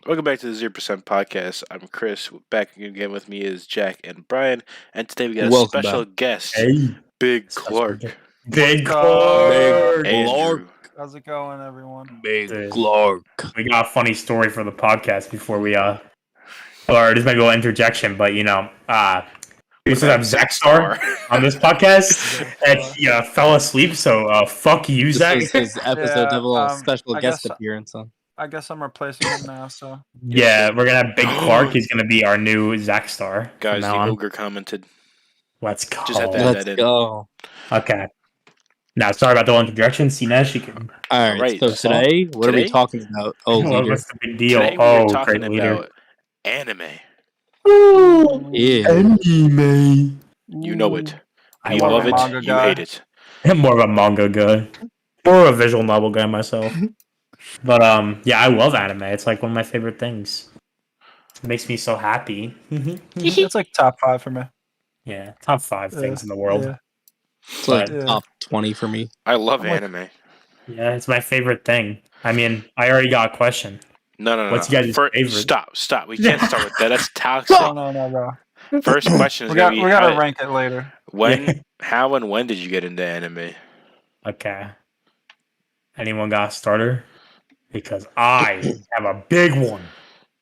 Welcome back to the 0% Podcast. I'm Chris. Back again with me is Jack and Brian. And today we got a Welcome special back. guest, Hey, BigClark. BigClark. Andrew. How's it going, everyone? BigClark. We got a funny story for the podcast before we or this might be a little interjection, but we used to have Zach Star on this podcast, and he fell asleep. So fuck you, This Zach. is his episode to have a little special I guest guess- appearance on. I guess I'm replacing him now, so. Yeah, we're gonna have BigClark. He's gonna be our new Zach Star. Guys, from the now on. ogre commented. Let's go. Just had to add Let's that in. go. Okay. Now, sorry about the whole interjection. Sinesh, you can. All right. Right, So today, what are we today? talking about? Oh, leader. What's the big deal? Today we Oh, are talking great leader. about anime. Yeah. Anime. You know it. I You more love of a it. manga You guy. hate it. I'm more of a manga guy. More of a visual novel guy myself. But yeah, I love anime. It's like one of my favorite things. It makes me so happy. It's like top 5 for me. Yeah, top 5 things in the world. Yeah. It's like Yeah. top 20 for me. I love I'm like- anime. Yeah, it's my favorite thing. I mean, I already got a question. No. What's your guys' favorite? Stop. We can't start with that. That's toxic. No, bro. First question is We going to be gotta how, rank it later. how and when did you get into anime? Okay. Anyone got a starter? Because I have a big one.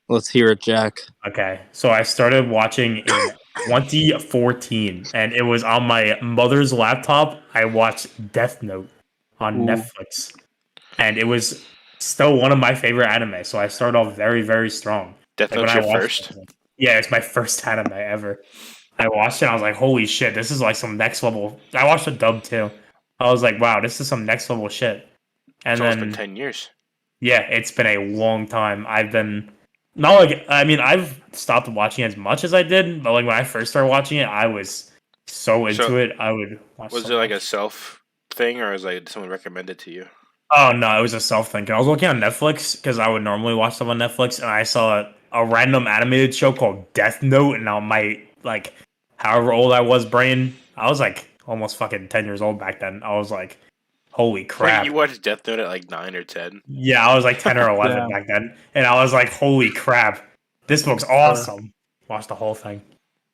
Let's hear it, Jack. Okay, so I started watching in 2014, and it was on my mother's laptop. I watched Death Note on Ooh. Netflix, and it was still one of my favorite anime. So I started off very, very strong. Death Like, Note's when your I watched first? it, I was like- yeah, it's my first anime ever. I watched it, and I was like, holy shit, this is like some next level. I watched the dub too. I was like, wow, this is some next level shit. And It's almost then been 10 years. yeah, it's been a long time. I've been not like I mean I've stopped watching as much as I did, but like when I first started watching it, I was so into So, it. I would watch. Was so it like a much. self thing, or was like someone recommended to you? Oh no, it was a self thing. I was looking on Netflix because I would normally watch stuff on Netflix, and I saw a random animated show called Death Note, and on my like however old I was brain, I was like almost fucking 10 years old back then. I was like, holy crap. Wait, you watched Death Note at like 9 or 10? Yeah, I was like 10 or 11 Damn. back then. And I was like, holy crap. This book's awesome. Watched the whole thing.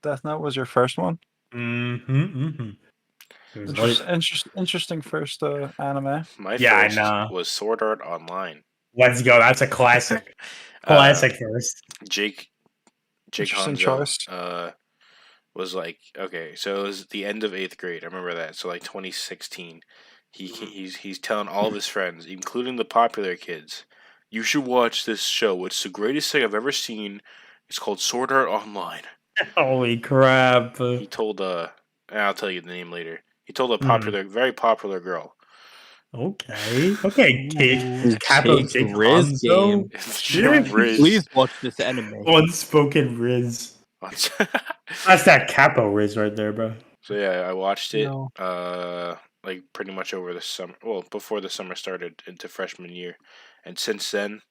Death Note was your first one? It was lit. Interesting first anime. My Yeah, I first know. was Sword Art Online. Let's go. That's a classic. Classic first. Jake Interesting Hanzo, choice. was like, okay, so it was the end of 8th grade. I remember that. So like 2016. He's telling all of his friends, including the popular kids, you should watch this show. It's the greatest thing I've ever seen. It's called Sword Art Online. Holy crap. He told I'll tell you the name later. He told a very popular girl. Okay. Okay, kid. Capo Jake's Jake Riz Hanzo. Jim Riz. Please watch this anime. Unspoken Riz. That's that Capo Riz right there, bro. So yeah, I watched it. No. Like pretty much over the summer. Well, before the summer started into freshman year, and since then,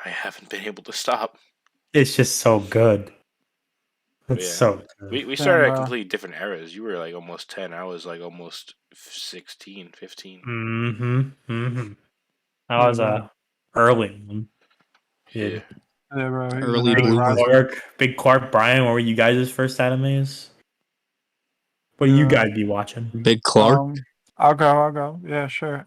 I haven't been able to stop. It's just so good. It's Yeah. so good. We started at Yeah. completely different eras. You were like almost 10. I was like almost 16, 15. That was a early one. Yeah. Yeah, bro. Early Big bloomer. BigClark, Brian, what were you guys' first animes? What do you guys be watching? BigClark. I'll go. Yeah, sure.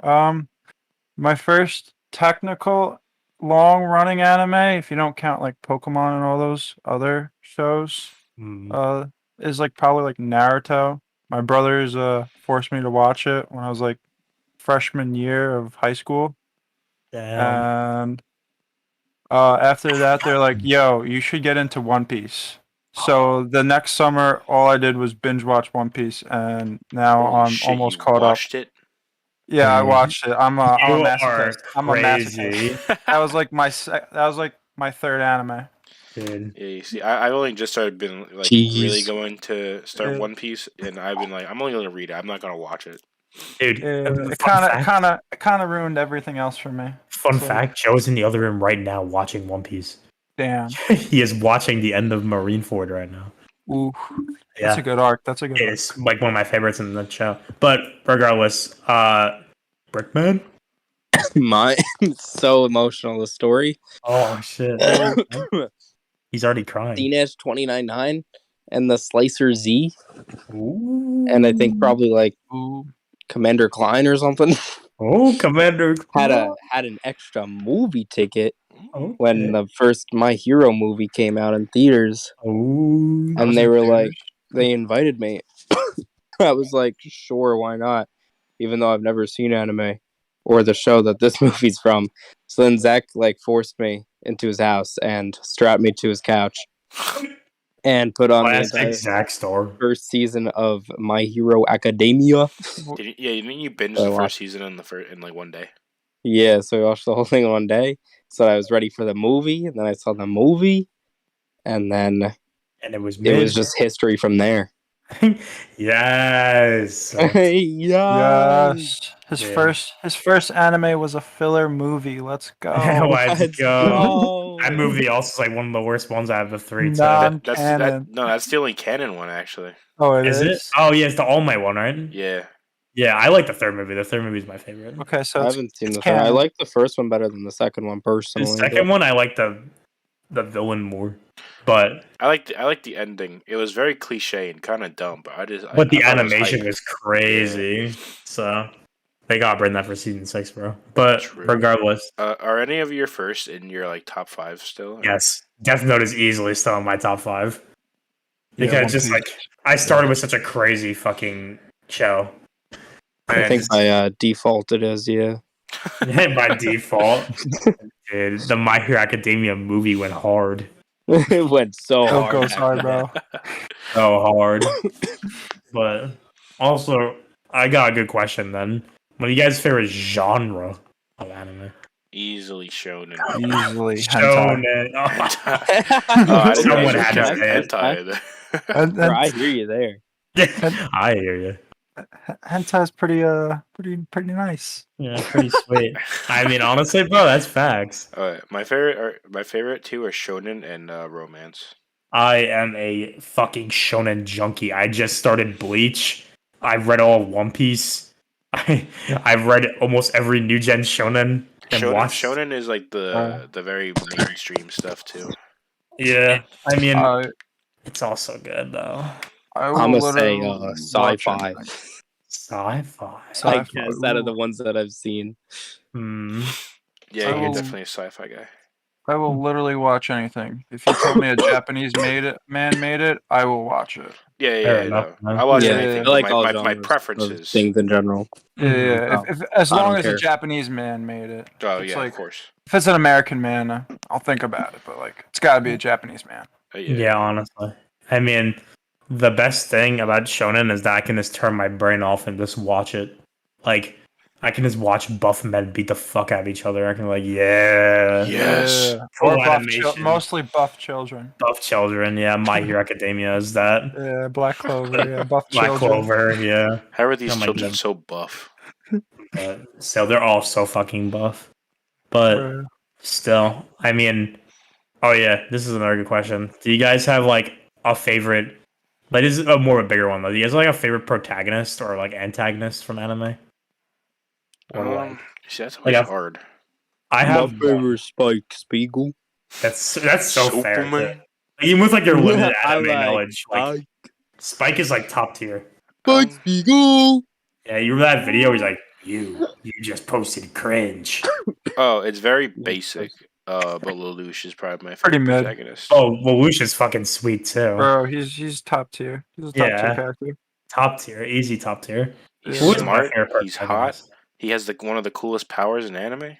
My first technical long-running anime, if you don't count like Pokemon and all those other shows, is like probably like Naruto. My brothers forced me to watch it when I was like freshman year of high school, Damn. and after that they're like, "Yo, you should get into One Piece." So the next summer, all I did was binge watch One Piece, and now Holy I'm shit, almost you caught up. watched it? Yeah, I watched it. I'm a You masochist. I'm a crazy, masochist. That was like my third anime. dude. Yeah, you see, I've only just started been like Jeez. really going to start Yeah. One Piece, and I've been like, I'm only gonna read it. I'm not gonna watch it. Dude, It fun kind of ruined everything else for me. Fun so- fact: Joe's in the other room right now watching One Piece. Damn. He is watching the end of Marineford right now. Ooh, Yeah, that's a good arc. That's a good arc. it's like one of my favorites in the show. But regardless, Brickman. Mine so emotional. The story. Oh shit. He's already crying. Teenage 29.9 and the Slicer Z, Ooh. and I think probably like Ooh. Commander Klein or something Oh, Commander. had an extra movie ticket Okay. when the first My Hero movie came out in theaters, Ooh. I was and they in were theaters. like, they invited me. I was like, sure, why not? Even though I've never seen anime or the show that this movie's from. So then Zach like forced me into his house and strapped me to his couch and put on the Classic entire Zack store. first season of My Hero Academia. Didn't you binge I the watched- first season in like one day? Yeah, so I watched the whole thing in one day. So I was ready for the movie, and then I saw the movie, and then And it was it mid. was just history from there. Yes. Yes. His Yeah. first anime was a filler movie. Let's go. Let's go. go. That movie also is like one of the worst ones out of the three. Too. Non-canon. That's the only canon one actually. Oh, it Is is. it? Oh yeah, it's the All Might one, right? Yeah. Yeah, I like the third movie. The third movie is my favorite. Okay, so I it's, haven't seen it's the third. I canon. like the first one better than the second one The personally. second one, I like the villain more, but I like the ending. It was very cliche and kind of dumb, but the I thought it was animation hype. was crazy. So they gotta bring that for season 6, bro. But True. regardless, Are any of your first in your like top 5 still? yes, Death Note is easily still in my top 5 Yeah, because One just Piece. like I started with such a crazy fucking show. I think by default it is, yeah. by default, dude, the My Hero Academia movie went hard. It went so It hard. goes hard, bro. So hard. But also, I got a good question then. What are you guys' favorite genre of anime? Easily shonen. Easily hentai. Shonen. Oh, I didn't Someone know had to you say it. hentai. And, Bro, I hear you there. I hear you. Hentai's pretty nice. Yeah, pretty sweet. I mean, honestly, bro, that's facts. My favorite two are shonen and romance. I am a fucking shonen junkie. I just started Bleach. I've read all of One Piece. I've read almost every new gen shonen and watched. Shonen is like the very mainstream stuff too. Yeah, I mean, I it's also good though. I will I'm gonna say literally watch sci-fi. anything. Sci-fi. I Sci-fi, guess out of the ooh. ones that I've seen. Hmm. Yeah, I you're will- definitely a sci-fi guy. I will literally watch anything. If you tell me a Japanese man made it, I will watch it. Yeah, Fair yeah, enough, no. man. I watch Yeah, anything. I But like all my genres of preferences. things in general. Yeah, yeah. Oh, If as I long don't as a care. Japanese man made it. Oh It's yeah, like- of course. If it's an American man, I'll think about it. But like, it's got to be a Japanese man. Yeah, honestly. I mean, the best thing about shonen is that I can just turn my brain off and just watch it. Like, I can just watch buff men beat the fuck out of each other. I can be like, yeah. Yes. Yeah. Full Or animation. mostly buff children. Buff children, yeah. My Hero Academia is that. Yeah, Black Clover. Yeah, buff Black children. Clover, yeah. How are these Oh my children God. so buff? But so they're all so fucking buff. But Bruh. still, I mean, oh yeah, this is another good question. Do you guys have like a favorite? Like, this is a more of a bigger one though. Do you guys have, like a favorite protagonist or like antagonist from anime? Or like, See, that's like always a- hard. I My have favorite Spike Spiegel. that's so fair. Superman? Even with like your limited I anime like knowledge, like Spike is like top tier. Spike Spiegel. Yeah, you remember that video? He's like, you just posted cringe. Oh, it's very basic. But Lelouch is probably my Pretty favorite mid. protagonist. Oh, Lelouch is fucking sweet too. Bro, he's top tier. He's a top Yeah. tier character. Top tier, easy top tier. He's Who is my smart. favorite He's hot. protagonist? He has one of the coolest powers in anime.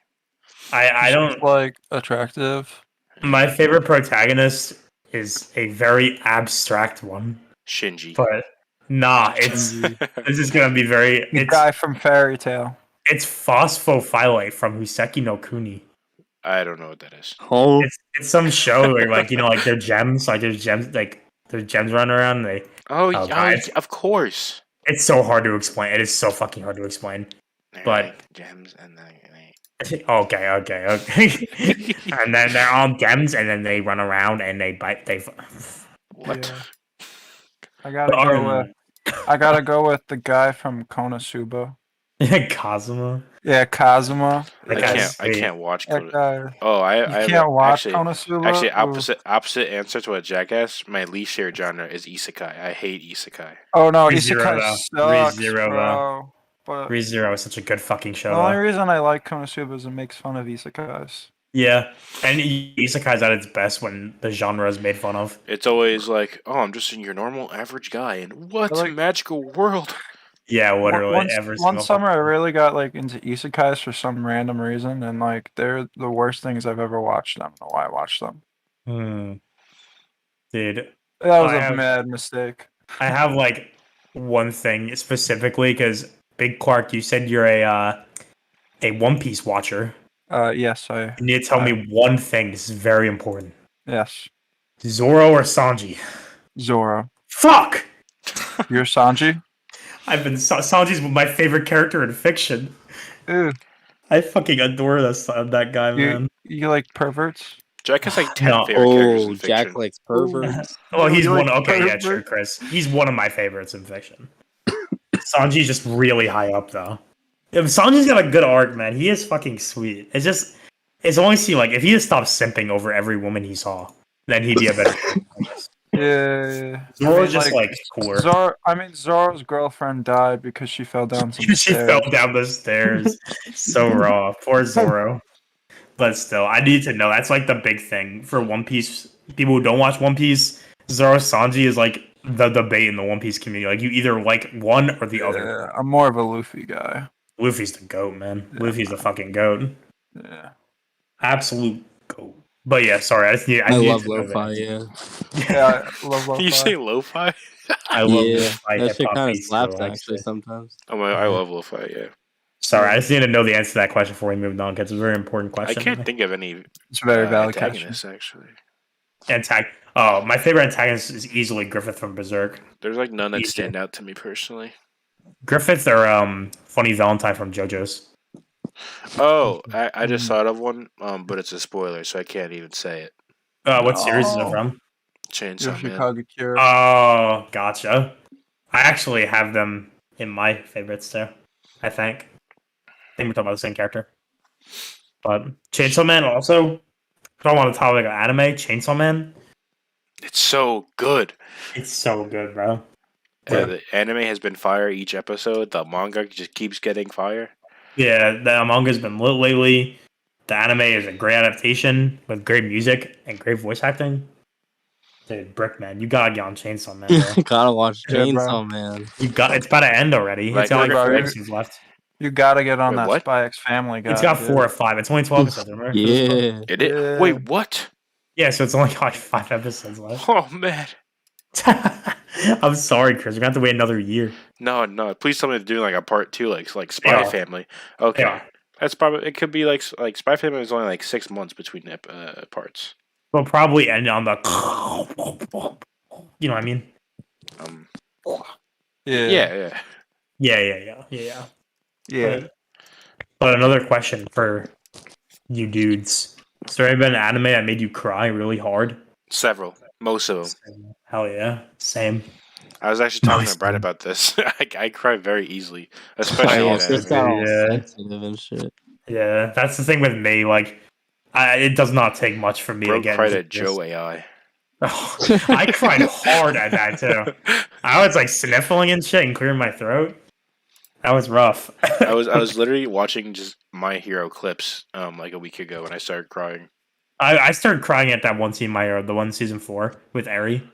I He's don't. like attractive. My favorite protagonist is a very abstract one, Shinji. but nah, it's Shinji. this is gonna be very. The It's guy from Fairy Tale. it's Phosphophylite from Huseki no Kuni. I don't know what that is. Oh, It's some show where like like they're gems, like there's gems running around. And Oh, Oh, yeah, guys. of course. it's so hard to explain. It is so fucking hard to explain. They're But- like gems and then Okay. And then they're all gems, and then they run around and they bite. what? Yeah. I gotta go with the guy from Konosuba. Kazuma. Yeah, Kazuma. That I guy's Yeah, can't. I sweet. can't watch. that guy. Oh, I You have can't watch actually Konosuba? Ooh. opposite answer to a jackass. My least favorite genre is isekai. I hate isekai. Oh no, ReZero Isekai though. sucks, ReZero though. bro. But ReZero is such a good fucking the show only though. reason I like Konosuba is it makes fun of isekais. Yeah, and isekai's at its best when the genre is made fun of. It's always like, oh, I'm just your normal average guy, and what Like magical world? Yeah, literally one every one single summer, I fucking. really got like into isekais for some random reason, and like they're the worst things I've ever watched. I don't know why I watched them. Hmm. Dude, That was I a have mad mistake. I have like one thing specifically because Big Clark, you said you're a One Piece watcher. Yes, You need to tell me one thing. This is very important. yes, Zoro or Sanji? Zoro. Fuck! You're Sanji. Sanji's my favorite character in fiction. Ew. I fucking adore that guy, man. You like perverts? Jack has like 10 No. favorite characters in Oh, Jack fiction. likes Ooh. perverts. Well, he's You like one. Okay, yeah, pervert? sure, Chris. He's one of my favorites in fiction. Sanji's just really high up, though. If Sanji's got a good arc, man. He is fucking sweet. It's only see like if he just stopped simping over every woman he saw, then he'd be a better character, I guess. Yeah. Zoro's just like cooler. Zoro's girlfriend died because she fell down some She stairs. fell down the stairs. So raw. Poor Zoro. But still, I need to know. That's like the big thing for One Piece. People who don't watch One Piece, Zoro Sanji is like the debate in the One Piece community. Like you either like one or the other. Yeah, I'm more of a Luffy guy. Luffy's the goat, man. Yeah, Luffy's the fucking goat. Yeah. Absolute goat. But yeah, sorry. I need love to know the lo-fi, answer. yeah. Yeah, I love Did you lo-fi. say lo-fi? I love Yeah, lo-fi that shit hip-hop kind of beats slaps too, actually sometimes. I love lo-fi. Yeah, Sorry, I just need to know the answer to that question before we move on because it's a very important I question. can't think of any It's a very valid question. antagonists actually. My favorite antagonist is easily Griffith from Berserk. There's like none that Easy. stand out to me personally. Griffith or Funny Valentine from JoJo's. Oh, I just thought of one, but it's a spoiler, so I can't even say it. What series is it Oh. from? Chainsaw Man. Yoshikage Oh, gotcha. I actually have them in my favorites too. I think we're talking about the same character. But Chainsaw Man also. If I want to topic of anime, Chainsaw Man. It's so good. It's so good, bro. Yeah, the anime has been fire each episode. The manga just keeps getting fire. Yeah, the manga's been lit lately. The anime is a great adaptation with great music and great voice acting. Dude, Brickman, you gotta get on Chainsaw Man, bro. Gotta watch Yeah, bro. Chainsaw Man. It's about to end already. Like, It's got like bro, 4 you- episodes left. You gotta get on Wait, that what? Spy X Family guy. It's got dude. 4 or 5. It's only 12 episodes, remember? For this one? Yeah. It is. Yeah. Wait, what? Yeah, so it's only got like 5 episodes left. Oh man. I'm sorry, Chris. We're gonna have to wait another year. No. Please tell me to do like a part 2, like Spy Yeah. Family. Okay, Yeah. that's probably. It could be like Spy Family is only like 6 months between parts. We'll probably end on the. You know what I mean? Yeah. Yeah. Yeah. Yeah. But another question for you dudes: has there ever been an anime that made you cry really hard? Several, most of them. Hell yeah, same. I was actually talking Nice, to Brad man. about this. I cry very easily, Oh, especially yeah, in Chris anime. got all Yeah. sensitive and shit. Yeah, that's the thing with me. Like, it does not take much for me Bro to get cried into at this. Joe AI. I cried hard at that too. I was like sniffling and shit and clearing my throat. That was rough. I was literally watching just My Hero clips like a week ago, and I started crying. I started crying at that one scene, the one season 4 with Eri,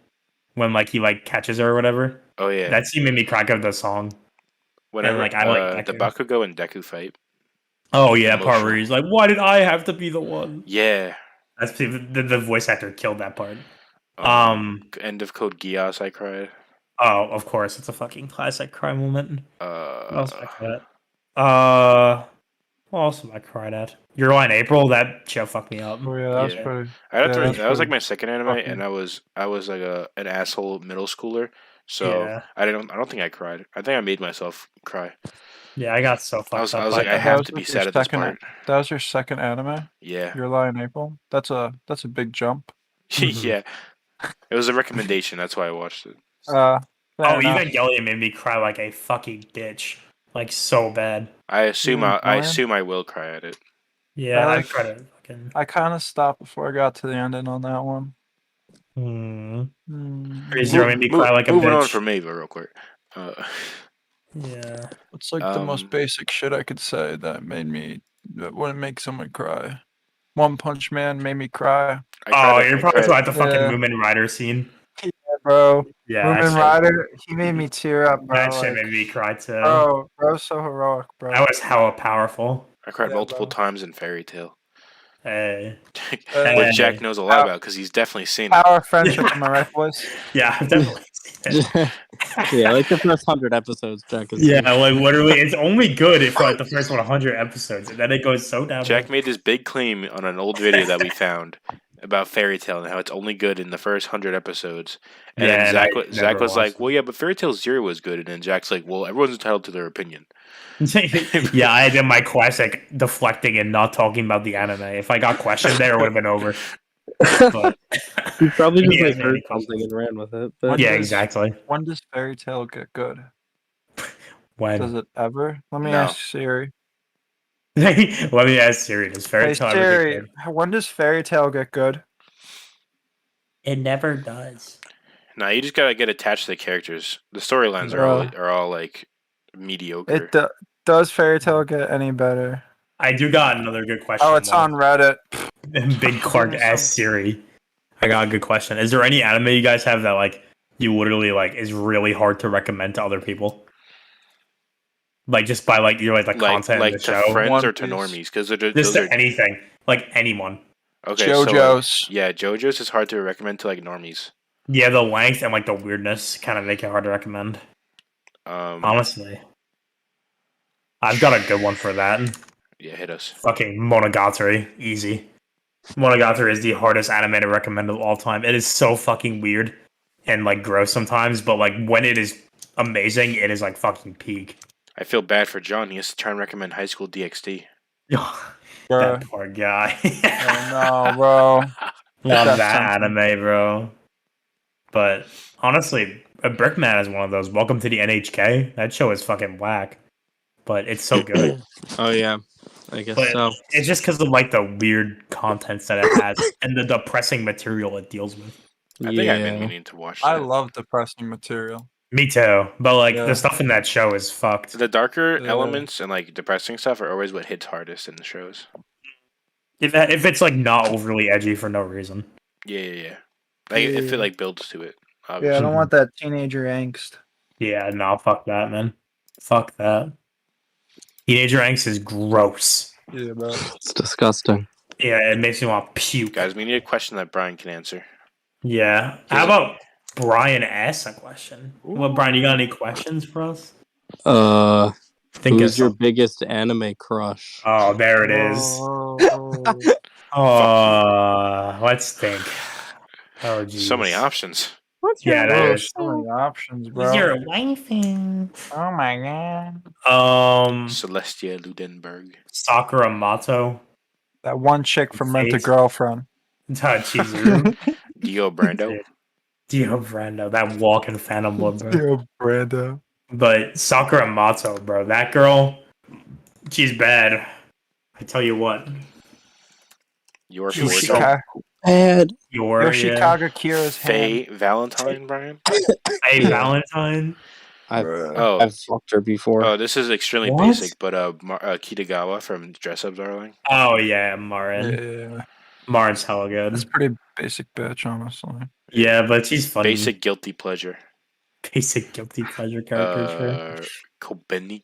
when like he like catches her or whatever. Oh yeah, That scene made me cry because of the song. whenever like, I like the Deku. Bakugo and Deku fight. Oh yeah, that part Emotional. where he's like, "Why did I have to be the one?" Yeah. That's the voice actor killed that part. End of Code Geass. I cried. Oh, of course, it's a fucking classic cry moment. What else have I cried at? What else have I cried at? Your Lie in April. That show fucked me up. Oh yeah, that's Yeah. pretty. that was like my second anime, fucking- and I was like an asshole middle schooler. So Yeah. I don't think I cried. I think I made myself cry. Yeah, I got so fucked I was up. like, by I that. have was to be like your sad at this second- part. That was your second anime. Yeah. Your Lie in April. That's a big jump. Yeah. It was a recommendation. That's why I watched it. Fair Oh, enough. Evangelion made me cry like a fucking bitch. Like so bad. I assume I Mine? assume I will cry at it. Yeah, I I like- tried to fucking. I kind of stopped before I got to the ending on that one. Is there made me cry like a Moving on bitch? from Ava real quick. Yeah. It's like the most basic shit I could say that wouldn't make someone cry. One Punch Man made me cry. You're probably talking about the fucking Yeah. Moomin Rider scene. Yeah, bro. Yeah, that Moomin shit, Rider, he made me tear up, bro. that shit like, made me cry too. Bro's so heroic, bro. That was hella powerful. I cried Yeah, multiple bro. times in Fairy Tale, Hey. which Jack knows a lot about because he's definitely seen it. Power of friendship, am I right, boys? Yeah, I've definitely seen it. Yeah, like the first 100 episodes, Jack is. Yeah, like literally, it's only good for like the first 100 episodes, and then it goes so down. Jack made this big claim on an old video that we found about Fairy Tale and how it's only good in the first 100 episodes. And Yeah, then and Zach, I Zach never was like, watched "Well, yeah, but Fairy Tale Zero was good." And then Jack's like, "Well, everyone's entitled to their opinion." Yeah, I did my classic deflecting and not talking about the anime. If I got questioned there, it would have been over. But He probably just Yeah, like yeah, heard he calls something and ran with it. What But yeah, does- exactly. When does Fairy Tale get good? When Does it ever? Let me No. ask Siri. let me ask Siri, does Fairy Hey Tale ever get Siri, good? when does Fairy Tale get good? It never does. Nah, you just gotta get attached to the characters. The storylines are all like mediocre. Does Fairy Tale get any better? I do got another good question. Oh, it's on Reddit. Big Clark Give me asked Siri. I got a good question. Is there any anime you guys have that like you literally like is really hard to recommend to other people? Like just by like your the content like of the to show, friends One or to Piece. normies because just those to are anything, like anyone. okay. So JoJo's. yeah, JoJo's is hard to recommend to like normies. Yeah, the length and like the weirdness kind of make it hard to recommend. Honestly, I've got a good one for that. Yeah, hit us. Fucking Monogatari, easy. Monogatari is the hardest anime to recommend of all time. It is so fucking weird and like gross sometimes, but like when it is amazing, it is like fucking peak. I feel bad for John. He has to try and recommend High School DxD. Bro. That poor guy. Oh, no, bro. Love That's that something. anime, bro. But honestly, a Brickman is one of those. Welcome to the NHK. That show is fucking whack, but it's so good. oh yeah, I guess But so. it's just because of like the weird contents that it has and the depressing material it deals with. I think I've been meaning to watch that. I love depressing material. Me too. But like Yeah. the stuff in that show is fucked. The darker Yeah. elements and like depressing stuff are always what hits hardest in the shows. If it's like not overly edgy for no reason. Yeah. Like if it like builds to it. Obviously. Yeah, I don't want that teenager angst. Yeah, no, fuck that, man. Fuck that. Teenager angst is gross. Yeah, bro. It's disgusting. Yeah, it makes me want to puke. Guys, we need a question that Brian can answer. Yeah. How about Brian asks a question? Well, Brian, you got any questions for us? Think Who's of your some- biggest anime crush? Oh, there it is. Let's think. Oh, geez. So many options. What's Yeah, that Bro, is. so many options, bro. Who's your wifey? Oh my god. Celestia Ludenberg. Sakura Mato. That one chick from Rent a Face. Girlfriend. Chizuru. Dio Brando. Dio Brando, that walking phantom blood, bro. Yo, Brando. But Sakura Mato, bro, that girl, she's bad. I tell you what. Your She's Forza. so Bad. Yoshikaga Kira's Faye hand. Valentine, Brian. Hey, Valentine. Oh, I've fucked her before. oh, this is extremely What? basic, but Kitagawa from Dress Up Darling. Oh yeah, Marin. Yeah, Marin's hella good. that's pretty basic bitch, honestly. Yeah, but she's funny. Basic guilty pleasure. Basic guilty pleasure character. Kobeni.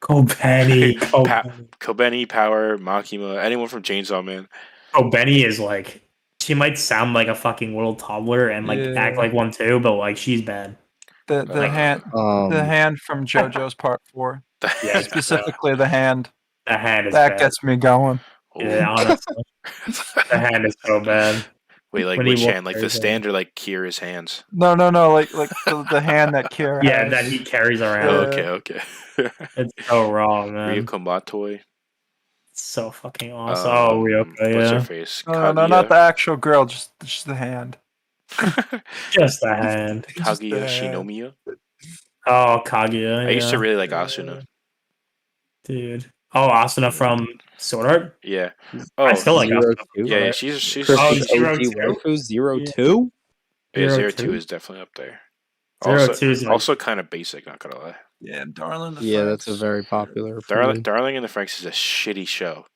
Kobeni. Kobeni, Power, Makima, anyone from Chainsaw Man. Kobeni is like, she might sound like a fucking little toddler and like Yeah. act like one too, but like she's bad. The Like- hand from JoJo's Part 4. Yeah, Specifically the hand. the hand is That bad. gets me going. Yeah, honestly, the hand is so bad. Wait, like When he which walks hand? Like the very stand or like Kira's hands? No, like the hand that Kira Yeah, has. that he carries around. Okay. It's so wrong, Ryu man. Kombatoi. It's so fucking awesome. Oh, Ryoko, What's her yeah. face? No, not the actual girl, just the hand. Just the hand. Kaguya Just the hand. Shinomiya. Oh, Kaguya. I used to yeah. really like Asuna. dude. Oh, Asuna from Sword Art. Yeah. I Oh, still like Zero Asuna from two. Sword yeah. Art. She's Oh, Chris's Zero OG Two. waifu zero Yeah. two. yeah. Zero 02 Two. is definitely up there. Zero Also, Two is like also kind of basic. Not gonna lie. Yeah, Darling the Yeah, that's a Franxx. very popular opinion. Darling in the Franxx is a shitty show.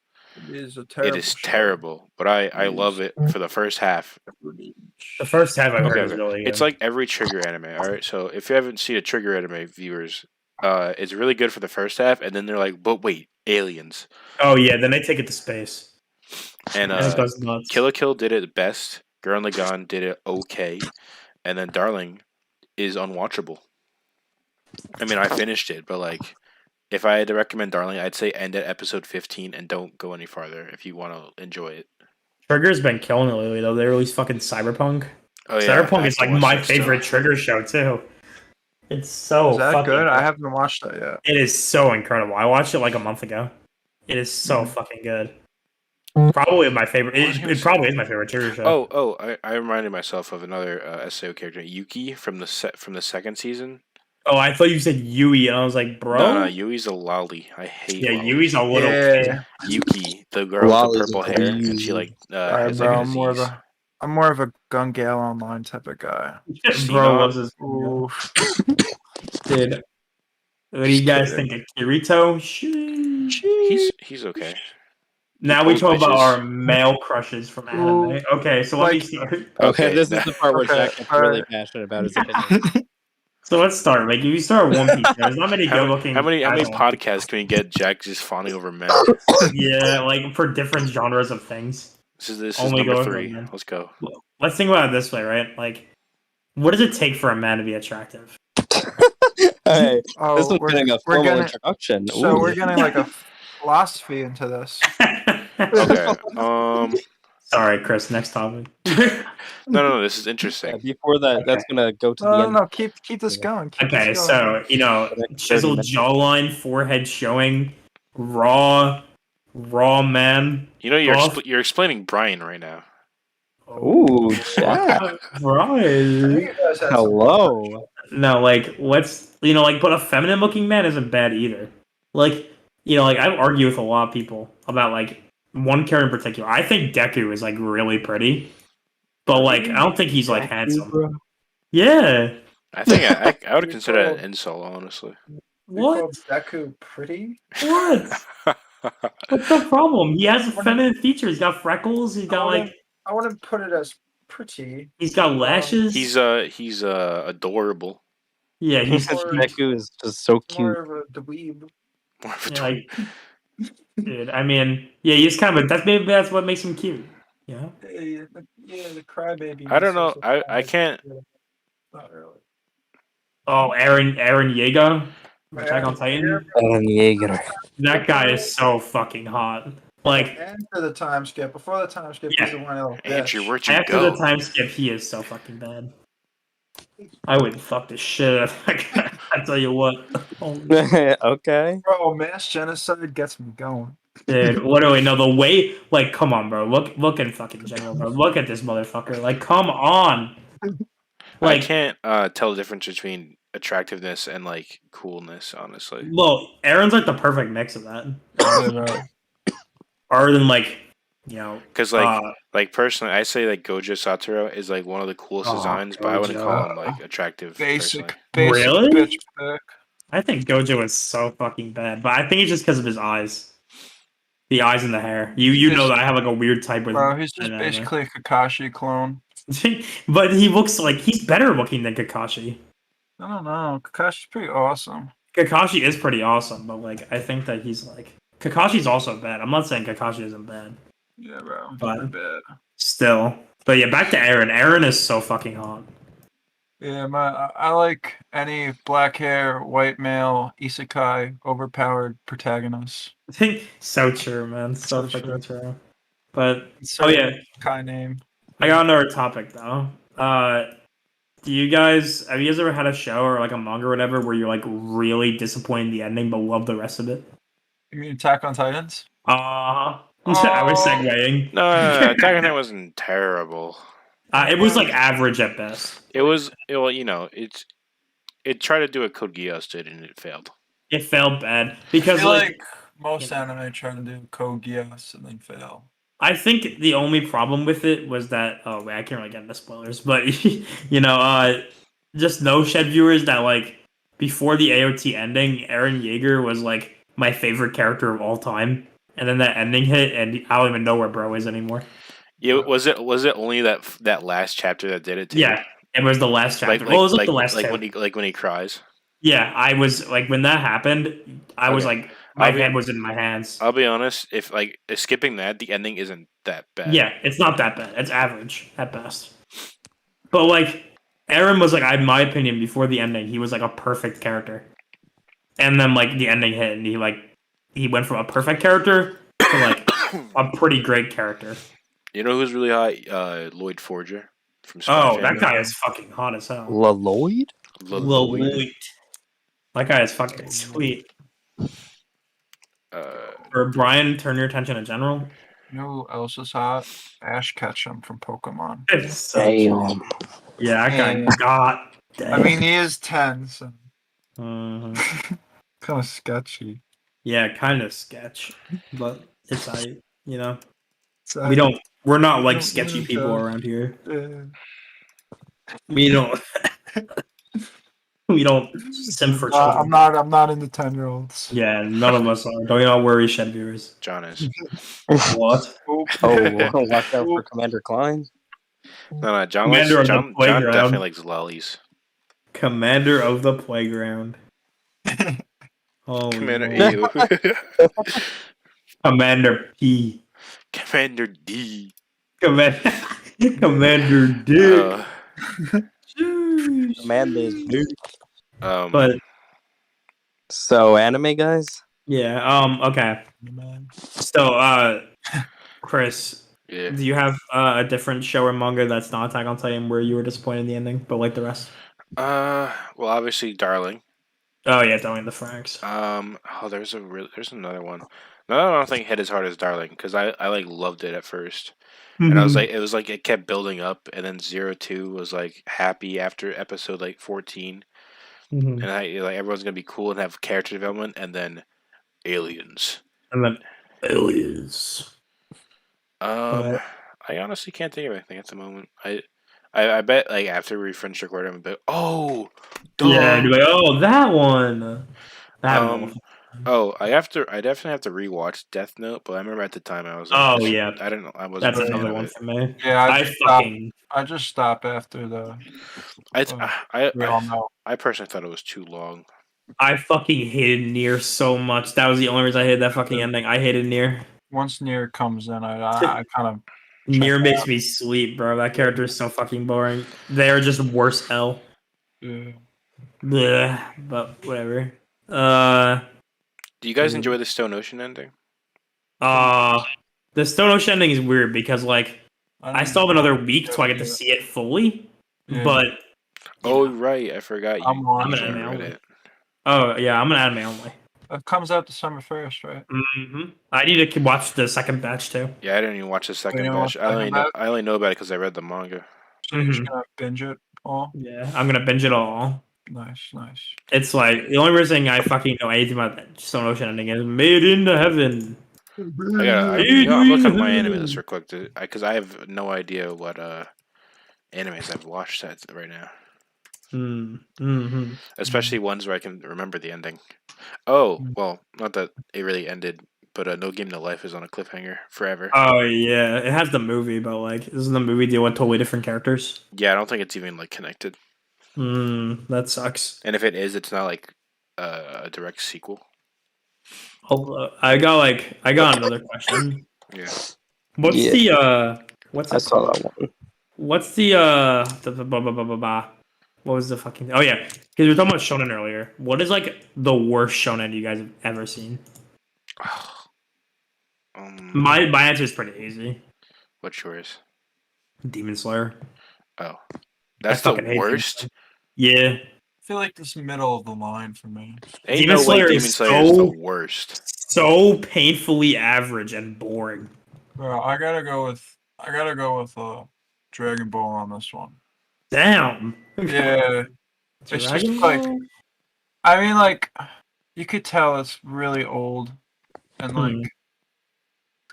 It is a It terrible is show. terrible, but I It love is. it for the first half. the first half I've Okay, heard is okay. really good. It's like every Trigger anime. All right, so if you haven't seen a Trigger anime, viewers, it's really good for the first half, and then they're like, but wait, aliens. Oh yeah, then they take it to space. And And it goes nuts. Kill la Kill did it best. Gurren Lagann did it okay, and then Darling is unwatchable. I mean, I finished it, but like, if I had to recommend Darling, I'd say end at episode 15 and don't go any farther if you want to enjoy it. Trigger's been killing it lately though. They released fucking Cyberpunk. Oh yeah, I Cyberpunk have is to like watch my that still. favorite Trigger show too. It's so Is that fucking good? I haven't watched that yet. It is so incredible. I watched it like a month ago. It is so fucking good. Probably my favorite. It probably is my favorite Trigger show. I reminded myself of another SAO character, Yuki from the second season. Oh, I thought you said Yui, and I was like, bro. No, Yui's a lolly. I hate Yeah, lollies. Yui's a little Yeah. kid. Yuki, the girl with the Lollies purple are hair, and crazy. she like Alright, has bro. like a I'm disease. more of a Gungale Online type of guy. Bro Sinon? loves his Oof. dude. What do you Just guys kidding. think of Kirito? Sheesh. He's okay. Now we pulls talk about bitches. our male crushes from anime. Ooh, Okay, so let me like- start. Okay, Okay, this now- is the part where Okay, Jack gets alright. really passionate about his opinion. So let's start. Like, if you start with One Piece, there's not many How good-looking. many guys on One Piece. podcasts can we get Jack just fawning over men? Yeah, like for different genres of things. This is Only number go for 3. men. Let's go. Let's think about it this way, right? Like, what does it take for a man to be attractive? Hey, Oh, this one's getting a we're formal gonna. introduction. So Ooh. we're getting like a philosophy into this. Okay. Sorry, Chris. Next topic. No. This is Yeah, interesting. before that, that's gonna go to the No, end. no, keep this going. Keep Okay, this going. so you know, The next 30 chiseled minutes. jawline, forehead showing, raw man. You know, Buff. you're explaining Brian right now. Ooh, Jack. Right. Hello. No, like let's but a feminine looking man isn't bad either. Like like I argue with a lot of people about like one character in particular. I think Deku is like really pretty, but like I don't think he's like handsome. Yeah. I think I would You consider that called- an insult, honestly. We call What? Deku pretty? What? What's the problem? He has feminine features. He's got freckles. He's got like I wouldn't put it as pretty. he's got lashes. he's adorable. yeah. He's Deku is just so cute. More of a dweeb. More of a yeah, like, dude. I mean, yeah, he's kind of. That's what makes him cute. Yeah. Yeah, the crybaby. I don't know. I can't. Not really. Oh, Aaron Yeager, Attack on Titan. Eren Yeager. That guy is so fucking hot. Like After the time skip, before the time skip, Yeah. he's a one little Andrew, bitch. where'd you after go? the time skip, he is so fucking bad. I would fuck the shit out of that guy. I tell you what. Okay. Bro, mass genocide gets me going. Dude, what do we know? The way, like, come on, bro. Look at fucking general, bro. Look at this motherfucker. Like, come on. I Like, can't tell the difference between attractiveness and like coolness, honestly. well, Aaron's like the perfect mix of that. Other than like, Because like personally, I say like Gojo Satoru is like one of the coolest Oh, designs, but I wouldn't Gojo. call him like attractive. Basic personally. Really? bitch pick. I think Gojo is so fucking bad, but I think it's just because of his eyes. The eyes and the hair. You know that I have like a weird type with. Bro, he's just anime. basically a Kakashi clone. But he looks like he's better looking than Kakashi. I don't know. Kakashi's pretty awesome. Kakashi is pretty awesome, but like I think that he's like Kakashi's also bad. I'm not saying Kakashi isn't bad. Yeah, bro. But- Pretty bad. Still. But yeah, back to Aaron. Aaron is so fucking hot. Yeah, I like any black hair, white male, isekai, overpowered protagonist. I think so true, man. So So fucking true. But It's oh yeah, Kai name. I got another topic though. Do you guys have you guys ever had a show or like a manga or whatever where you're like really disappointed in the ending but love the rest of it? You mean Attack on Titans? I was segueing. No, Attack on Titan wasn't terrible. It was like average at best. It was well, it tried to do what Code Geass did and it failed. It felt bad I because feel like like most you know. anime try to do Code Geass and then fail. I think the only problem with it was that wait, I can't really get into spoilers, but just no shed viewers that like before the AOT ending, Aaron Yeager was like my favorite character of all time, and then that ending hit, and I don't even know where bro is anymore. Yeah, was it only that last chapter that did it too? Yeah, it was the last chapter. Well, it was like the last two. When he cries. Yeah, I was like when that happened, I was Okay, like my I'll be head was in my hands. I'll be honest. If skipping that, the ending isn't that bad. Yeah, it's not that bad. It's average at best. But like Aaron was like, in my opinion, before the ending, he was like a perfect character. And then like the ending hit, and he went from a perfect character to like a pretty great character. You know who's really hot? Lloyd Forger from Spy Oh, that Family. guy is fucking hot as hell. Lloyd? Lloyd. That guy is fucking sweet. For Brian, turn your attention to general. You know who else is hot? Ash Ketchum from Pokemon. It's so Damn. yeah, that guy Yeah. got. I mean, he is 10, so Mhm. kind of sketchy. Yeah, kind of sketch, but it's you know, So we're not like don't sketchy really people judge. around here. Yeah. We don't we don't simp for children. I'm not into 10-year-olds. Yeah, none of us are. Don't y'all worry, shed viewers. John is. What? Oh, Oh, watch out for Commander Klein. No, John Commander of the John playground. definitely likes lollies. Commander of the playground. Holy Commander moly. EU. Commander P. Commander D. Commander Dick. Jeez. Commander's dude. But So, anime guys? yeah, okay. So, Chris, Yeah. do you have a different show or manga that's not Attack on Titan where you were disappointed in the ending, but like the rest? Well, obviously, Darling. Oh yeah, Darling in the Franks. There's another one. No, I don't think hit as hard as Darling because I like loved it at first, and I was like, it kept building up, and then 02 was like happy after episode like 14, Mhm. and like everyone's gonna be cool and have character development, and then aliens. And then aliens. But I honestly can't think of anything at the moment. I bet like after we finish recording, I'm like, oh, duh. yeah, you're like, oh, that one. Um, I definitely have to rewatch Death Note, but I remember at the time I was like, Oh yeah, I wasn't that's a fan another of one it. for me. Yeah, fucking I just stopped after the. We all know. I personally thought it was too long. I fucking hated Nier so much. That was the only reason I hated that fucking ending. I hated Nier. Once Nier comes in, I kind of. Nier makes me sleep, bro. That character is so fucking boring. They are just worse hell. Yeah. Blech, but whatever. Do you guys enjoy the Stone Ocean ending? The Stone Ocean ending is weird because like I still have another week till I get to see it fully. Yeah. But Oh right, I forgot you. I'm an never anime read only. it. Oh yeah, I'm an anime only. It comes out December 1st, right? I need to watch the second batch too. Yeah, I didn't even watch the second didn't batch. watch the second I only know about it because I read the manga. So you're just gonna binge it all? Yeah, I'm gonna binge it all. Nice. It's like the only reason I fucking know anything about that Stone Ocean ending is Made in Heaven. I'm looking at my anime list real quick because I have no idea what animes I've watched right now. Especially ones where I can remember the ending. Oh, well, not that it really ended, but No Game No Life is on a cliffhanger forever. Oh yeah, it has the movie, but like, doesn't the movie deal with totally different characters? Yeah, I don't think it's even like connected. That sucks. And if it is, it's not like a direct sequel. I got another question. Yeah. What's I saw that one. What's what was the fucking? Oh yeah, because we were talking about shonen earlier. What is like the worst shonen you guys have ever seen? My answer is pretty easy. What's yours? Demon Slayer. Oh, that's the worst. Yeah. I feel like this middle of the line for me. Ain't no way Demon Slayer is the worst. So painfully average and boring. Bro, I gotta go with Dragon Ball on this one. Damn. Yeah. It's just Dragon like Ball? I mean like you could tell it's really old, and like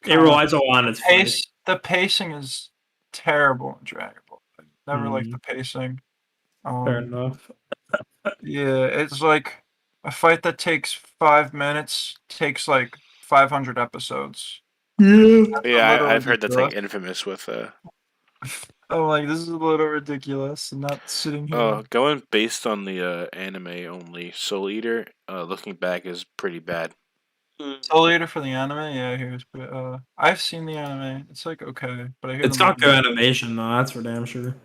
It relies a lot on its fight. the pacing is terrible in Dragon Ball. I never liked the pacing. Fair enough. Yeah, it's like a fight that takes 5 minutes takes like 500 episodes. Yeah. Yeah, little I've heard that's like ridiculous. infamous with I'm like, this is a little ridiculous. I'm not sitting here. going based on the anime only. Soul Eater, looking back is pretty bad. Soul Eater for the anime, yeah. I've seen the anime. It's like okay, but I hear It's the not good manga- animation though. That's for damn sure.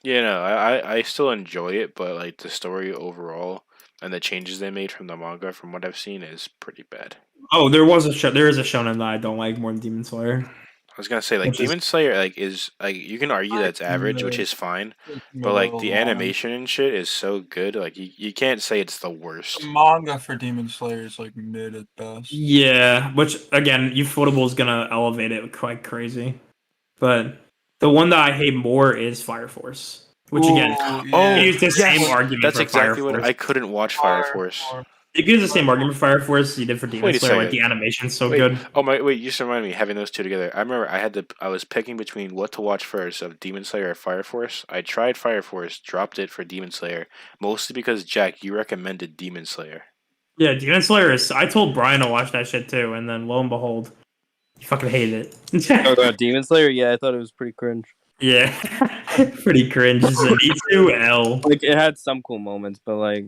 Yeah, no, I still enjoy it, but like the story overall and the changes they made from the manga, from what I've seen, is pretty bad. Oh, there is a shonen that I don't like more than Demon Slayer. I was gonna say like Which is- Demon Slayer is like you can argue that's average, which is fine, but like the animation and shit is so good, like you can't say it's the worst. The manga for Demon Slayer is like mid at best. Yeah, which again, Ufotable is gonna elevate it quite crazy. But the one that I hate more is Fire Force. Which again, Ooh, you Oh, use the yes! same argument That's for exactly Fire what Force. I couldn't watch Fire Force. You can use the same argument for Fire Force you did for Demon Wait a Slayer. Like second. the animation's so Wait, good. oh my! Wait, you just reminded me having those two together. I remember I was picking between what to watch first of Demon Slayer or Fire Force. I tried Fire Force, dropped it for Demon Slayer, mostly because Jack, you recommended Demon Slayer. Yeah, Demon Slayer is. I told Brian to watch that shit too, and then lo and behold, he fucking hated it. Demon Slayer, yeah, I thought it was pretty cringe. Yeah, pretty cringe. Zenitsu L. Like it had some cool moments, but like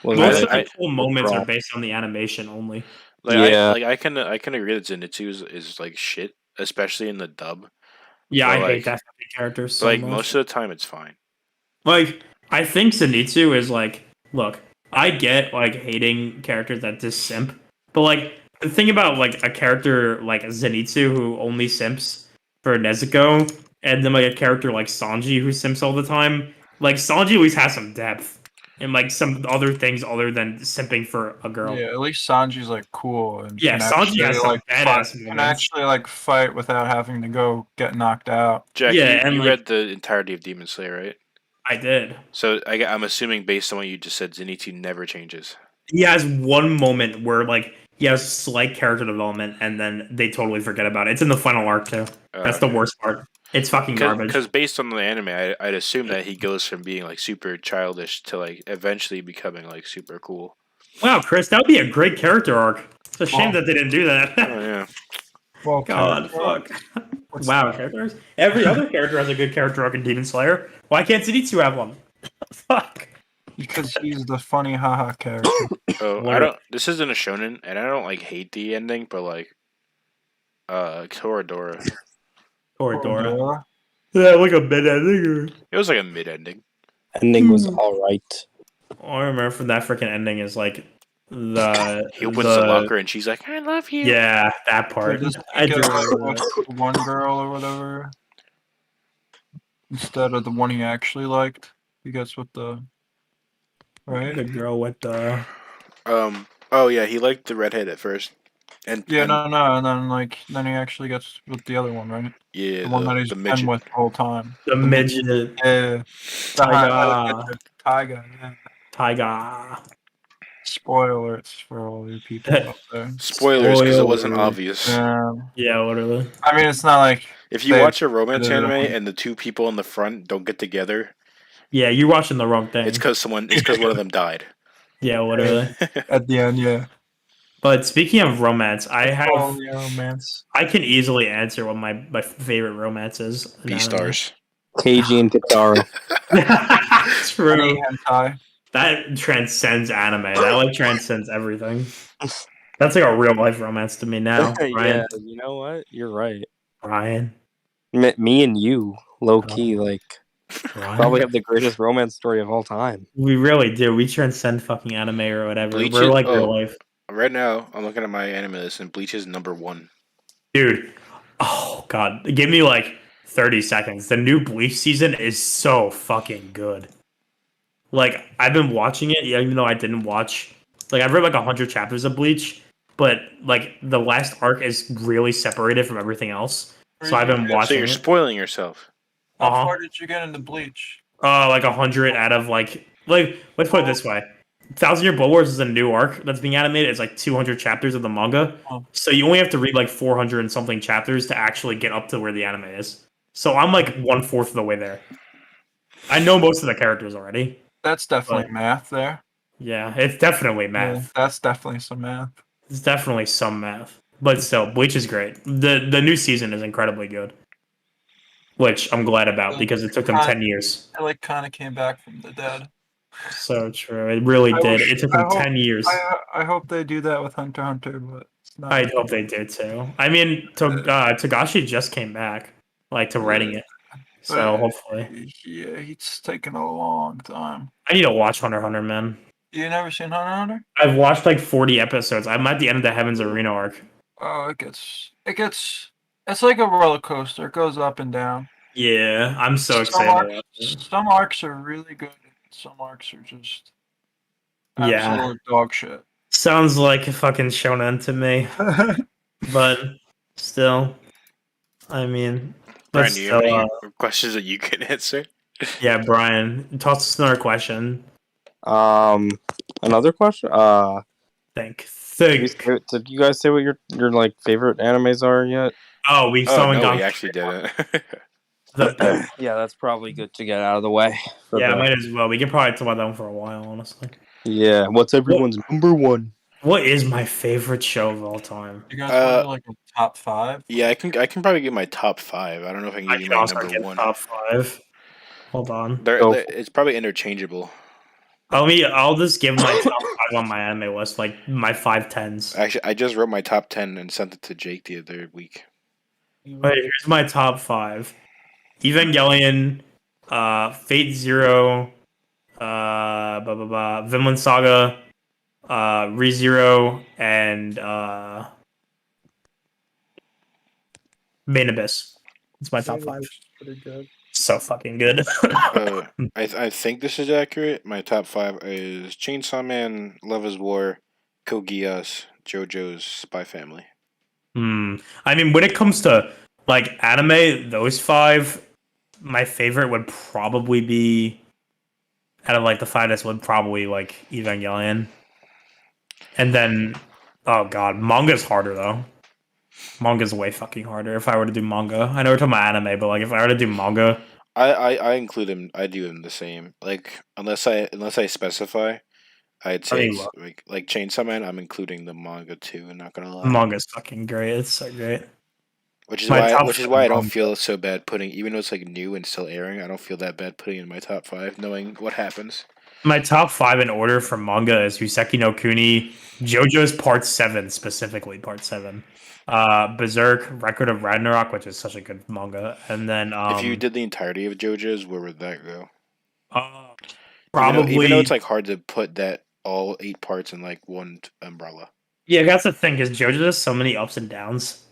Most of I- the cool moments are overall. based on the animation only. Like Yeah. I can agree that Zenitsu is like shit, especially in the dub. Yeah, But, I like- hate that fucking character But so like much. most of the time, it's fine. Like, I think Zenitsu is like, look, I get like hating characters that just simp, but like the thing about like a character like Zenitsu who only simps for Nezuko, and then like a character like Sanji who simps all the time, like Sanji at least has some depth and like some other things other than simping for a girl. Yeah, at least Sanji's like cool and Yeah, can Sanji actually, has some like badass fight, can moments. actually like fight without having to go get knocked out. Jack, Yeah, and, you like- read the entirety of Demon Slayer, right? I did. So I'm assuming based on what you just said, Zenitsu never changes. He has one moment where like he has slight character development, and then they totally forget about it. It's in the final arc too. That's the worst part. It's fucking garbage. Because based on the anime, I'd assume that he goes from being like super childish to like eventually becoming like super cool. Wow, Chris, that would be a great character arc. It's a shame Wow. that they didn't do that. Oh yeah. Well, God, fuck. Wow, characters. Every other character has a good character arc in Demon Slayer. Why can't Zenitsu have one? Fuck. because he's the funny haha character. Oh, What I are- don't. This isn't a shonen, and I don't like hate the ending, but like, Toradora. Toradora. Yeah, like a mid ending. It was like a mid ending. Ending was all right. All I remember from that freaking ending is like the He opens the locker, and she's like, "I love you." Yeah, that part. Just I do get remember that. with one girl or whatever instead of the one he actually liked. He gets with the right. The girl with the Oh yeah, he liked the redhead at first, and Yeah, and, no, and then he actually gets with the other one, right? yeah, The one that he's the been midget. with the whole time. midget Yeah, Taiga. Taiga. Yeah. Taiga. Spoilers for all you people out there. Spoilers, because it wasn't Spoiler. obvious. Yeah, literally. I mean, it's not like If you They- watch a romance they- anime and the two people in the front don't get together, Yeah, you're watching the wrong thing. it's because one of them died. Yeah, literally. at the end, yeah. But speaking of romance, I have Oh, yeah, romance. I can easily answer what my favorite romance is. in anime. Beastars. Keiji and Katara. True. Funny hentai. That transcends anime. That like transcends everything. That's like a real life romance to me now. Yeah, Ryan. you know what? You're right. Ryan. Me and you, low key, like Ryan. probably have the greatest romance story of all time. We really do. We transcend fucking anime or whatever. Bleach We're is- like real oh. life. Right now, I'm looking at my anime list, and Bleach is number 1. Dude. Oh god. Give me like 30 seconds. The new Bleach season is so fucking good. Like, I've been watching it, even though I didn't watch. Like, I've read like 100 chapters of Bleach, but like the last arc is really separated from everything else. So I've been So watching you're it. spoiling yourself. How Uh-huh. far did you get into Bleach? Like 100 out of like let's put it this way. Thousand Year Blood Wars is a new arc that's being animated. It's like 200 chapters of the manga, Oh. so you only have to read like 400 and something chapters to actually get up to where the anime is. So I'm like 1/4 of the way there. I know most of the characters already. That's definitely But- math there. Yeah, it's definitely Yeah, math. that's definitely some math. It's definitely some math, but still, Bleach is great. The new season is incredibly good, which I'm glad about because it took them 10 years. I like kind of came back from the dead. So true, it really I did. wish- It took I them hope- 10 years. I hope they do that with Hunter x Hunter, but it's not. I hope they do too. I mean, Togashi just came back, like to writing it, so hopefully. Yeah, he's taking a long time. I need to watch Hunter x Hunter, man. You never seen Hunter x Hunter? I've watched like 40 episodes. I'm at the end of the Heaven's Arena arc. Oh, it's like a roller coaster. It goes up and down. Yeah, I'm so Some excited. arcs, about it. some arcs are really good. Some arcs are just Yeah, absolute dog shit. sounds like a fucking shonen to me, but still, I mean, but Brian, do you have still, any questions that you can answer? yeah, Brian, toss us another question. Another question. Did you guys say what your like favorite animes are yet? Oh, we still Oh haven't no, gone we actually didn't. Yeah, that's probably good to get out of the way. yeah, might as well. We can probably talk about that one for a while, honestly. Yeah, what's everyone's number one? What is my favorite show of all time? You guys want to do like a top 5? Yeah, I can probably give my top 5. I don't know if I can I give you can my also number get 1. top 5. Hold on. It's probably interchangeable. I'll just give my top 5 on my anime list, like my 5 10s. Actually, I just wrote my top 10 and sent it to Jake the other week. Wait, here's my top 5: Evangelion, Fate Zero, Vinland Saga, ReZero, and Main Abyss. It's my top 5. Pretty good. So fucking good. I think this is accurate. My top 5 is Chainsaw Man, Love is War, Code Geass, JoJo's Spy Family. I mean, when it comes to like anime, those 5, my favorite would probably be out of like the 5. This would probably like Evangelion, and then oh god, manga's harder though. Manga's way fucking harder. If I were to do manga, I know we're talking about anime, but like if I were to do manga, I include them. I do them the same. Like unless I specify, I'd say it's like Chainsaw Man. I'm including the manga too. I'm not gonna lie. manga's fucking great. It's so great. Which is My why top I don't five feel so bad putting, even though it's like new and still airing. I don't feel that bad putting it in my top 5, knowing what happens. My top 5 in order for manga is Huseki no Kuni, JoJo's Part 7, specifically Part 7, Berserk, Record of Ragnarok, which is such a good manga, and then If you did the entirety of JoJo's, where would that go? Probably even though it's like hard to put that all 8 parts in like one umbrella. Yeah, that's the thing, because JoJo has so many ups and downs.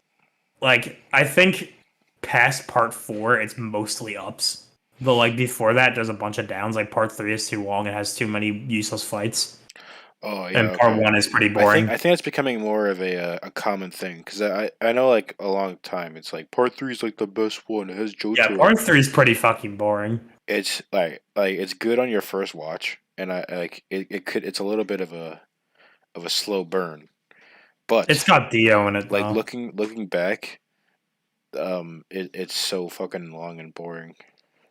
Like, I think past Part 4, it's mostly ups. But like before that, there's a bunch of downs. Like Part 3 is too long; it has too many useless fights. Oh yeah, And Part 1 is pretty boring. I think it's becoming more of a common thing because I know like a long time it's like Part 3 is like the best one. It has JoJo. Yeah, Part 3 is pretty fucking boring. It's like it's good on your first watch, and I like it's a little bit of a slow burn, but it's got Dio in it. Like though. looking back, it's so fucking long and boring.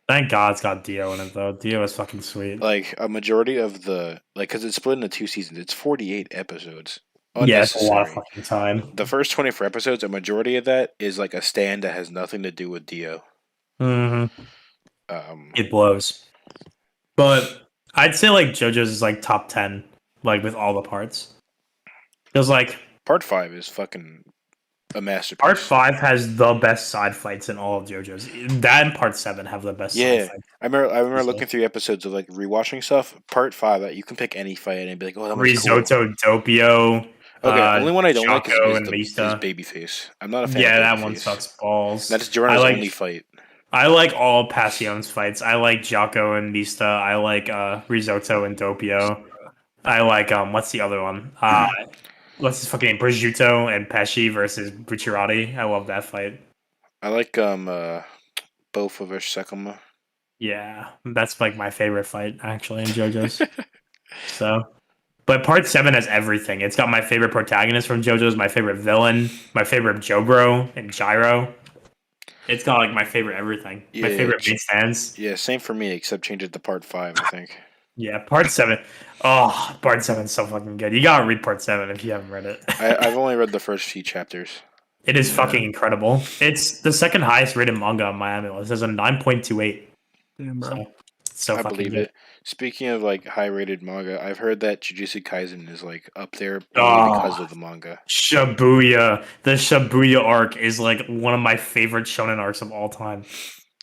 Thank God it's got Dio in it though. Dio is fucking sweet. Like a majority of the because it's split into 2 seasons. It's 48 episodes. Yeah, it's a lot of fucking time. The first 24 episodes, a majority of that is like a stand that has nothing to do with Dio. Mm-hmm. It blows. But I'd say like JoJo's is like top 10, like with all the parts. Because like Part 5 is fucking a masterpiece. Part 5 has the best side fights in all of JoJo's. That and Part 7 have the best side fights. I remember looking through episodes of like rewatching stuff. Part 5, you can pick any fight and be like, oh, that was Risotto, cool. Doppio. Okay, only one I don't like is Mista. Babyface. I'm not a fan of Babyface. Yeah, that one sucks balls. That's Jordan's only fight. I like all Passion's fights. I like Jocko and Mista. I like Risotto and Doppio. I like what's the other one? What's his fucking name? Prosciutto and Pesci versus Bucciarati. I love that fight. I like both of Sekuma. Yeah, that's like my favorite fight actually in JoJo's. So But part 7 has everything. It's got my favorite protagonist from JoJo's, my favorite villain, my favorite Jobro and Gyro. It's got like my favorite everything. My Yeah, favorite main stands. yeah, same for me, except change it to part 5. I think. Yeah, part 7. Oh, part 7 is so fucking good. You gotta read part 7 if you haven't read it. I've only read the first few chapters. It is fucking incredible. It's the second highest rated manga on my anime list. It has a 9.28. Damn, bro. So, it's so I fucking believe good. it. Speaking of like high rated manga, I've heard that Jujutsu Kaisen is like up there Oh. only because of the manga. Shibuya. The Shibuya arc is like one of my favorite shonen arcs of all time.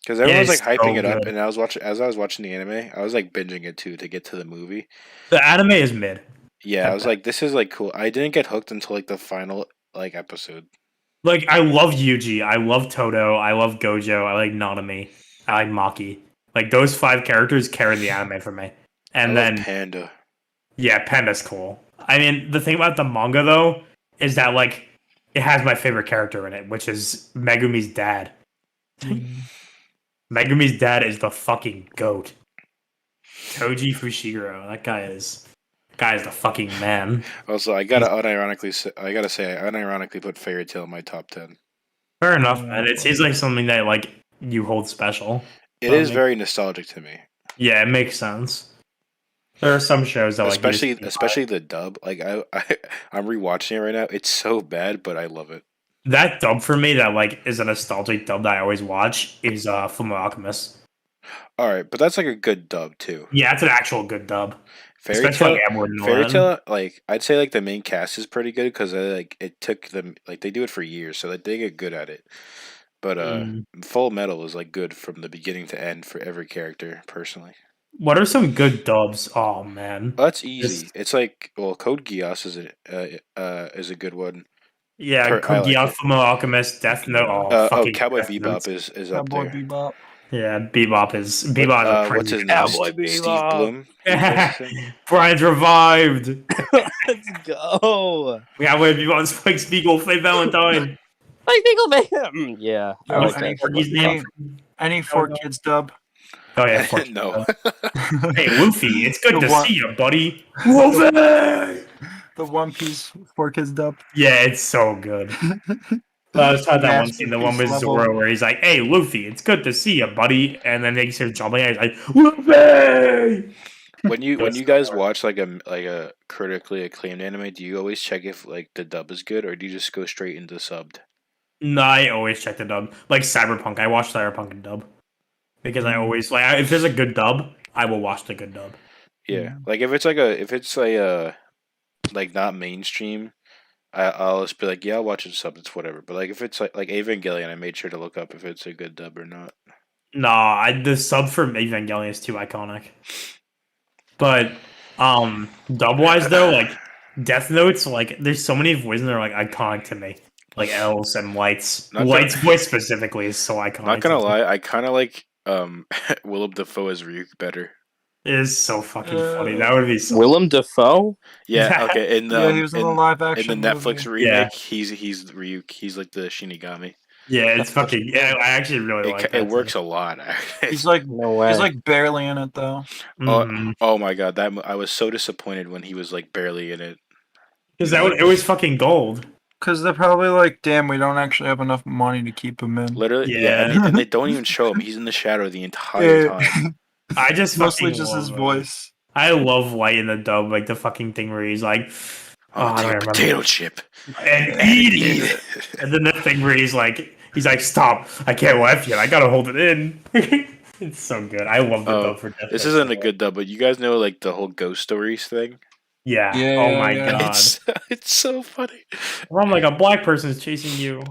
Because everyone's like It's hyping so it up, good. and I was watching the anime, I was like binging it too to get to the movie. The anime is mid. Yeah, I was Okay. like, this is like cool. I didn't get hooked until like the final like episode. Like, I love Yuji. I love Toto. I love Gojo. I like Nanami. I like Maki. Like, those 5 characters carry the anime for me. And I then, love Panda. yeah, Panda's cool. I mean, the thing about the manga, though, is that, like, it has my favorite character in it, which is Megumi's dad. Megumi's dad is the fucking goat. Toji Fushiguro. That guy is the fucking man. Also, I gotta say, I unironically put Fairy Tail in my top 10. Fair enough, man. It seems like something that, like, you hold special. It is very nostalgic to me. Yeah, it makes sense. There are some shows that like especially the dub. Like I'm rewatching it right now. It's so bad, but I love it. that dub for me that like is a nostalgic dub that I always watch is Fullmetal Alchemist. All right, but that's like a good dub too. Yeah, it's an actual good dub. Fairy Especially Tail, like Edward Norton. Fairy Tail, like I'd say like the main cast is pretty good because like it took them like they do it for years, so like, they get good at it. But Full Metal is like good from the beginning to end for every character. Personally, What are some good dubs? Oh man, oh, that's easy. It's like Code Geass is a good one. yeah, I like Code Geass, it. Fullmetal Alchemist, Death Note. Oh, fucking Cowboy Death Bebop Note's- is up Cowboy there. Bebop. Yeah, Bebop is a What's his crazy name? cowboy. Steve Bebop. Bloom. Brian's revived. Let's go. Cowboy Bebop, Spike Spiegel, Faye Valentine. Like Nickelback. Yeah, I Yo, like any, that. He's named- any 4 Kids dub? Oh yeah, fuck No. Hey, Luffy, it's good The to one- see you, buddy. Luffy! The One Piece 4 Kids dub. Yeah, it's so good. I was talking that one scene, the one with Masterpiece level. Zoro, where he's like, "Hey, Luffy, it's good to see you, buddy," and then they start jumping, and he's like, "Luffy!" When you guys watch like a critically acclaimed anime, do you always check if like the dub is good, or do you just go straight into subbed? No, I always check the dub. Like Cyberpunk, I watch Cyberpunk in dub because I always like if there's a good dub, I will watch the good dub. Yeah, like if it's like not mainstream, I'll just be like, yeah, I'll watch it subbed. It's whatever. But like if it's like Evangelion, I made sure to look up if it's a good dub or not. Nah, the sub for Evangelion is too iconic. But dub wise though, like Death Note's like there's so many voices that are like iconic to me. Like L's and Light's. Not Light's gonna- voice specifically is so iconic. Not gonna to me. lie, I kind of like Willem Dafoe as Ryuk better. It is so fucking funny. That would be so Willem Dafoe. Yeah, okay. In Yeah, he was in the live in action the Netflix movie. remake, he's Ryuk. He's like the Shinigami. Yeah, it's fucking yeah, I actually really like that. It works a lot. He's like No way. he's like barely in it though. Oh my god, I was so disappointed when he was like barely in it. Because it was fucking gold. Because they're probably like, damn, we don't actually have enough money to keep him in. Literally, Yeah. and they don't even show him. He's in the shadow the entire time. I just Mostly fucking just his love it. voice. I love Light in the dub, like the fucking thing where he's like, Oh, I take don't a remember. potato chip and eat it. And then the thing where he's like, stop! I can't laugh yet. I gotta hold it in. It's so good. I love the dub for Death This Note isn't so a good dub, but you guys know like the whole ghost stories thing. Yeah. Yeah, Oh my yeah. god. It's so funny. I'm like a black person's chasing you.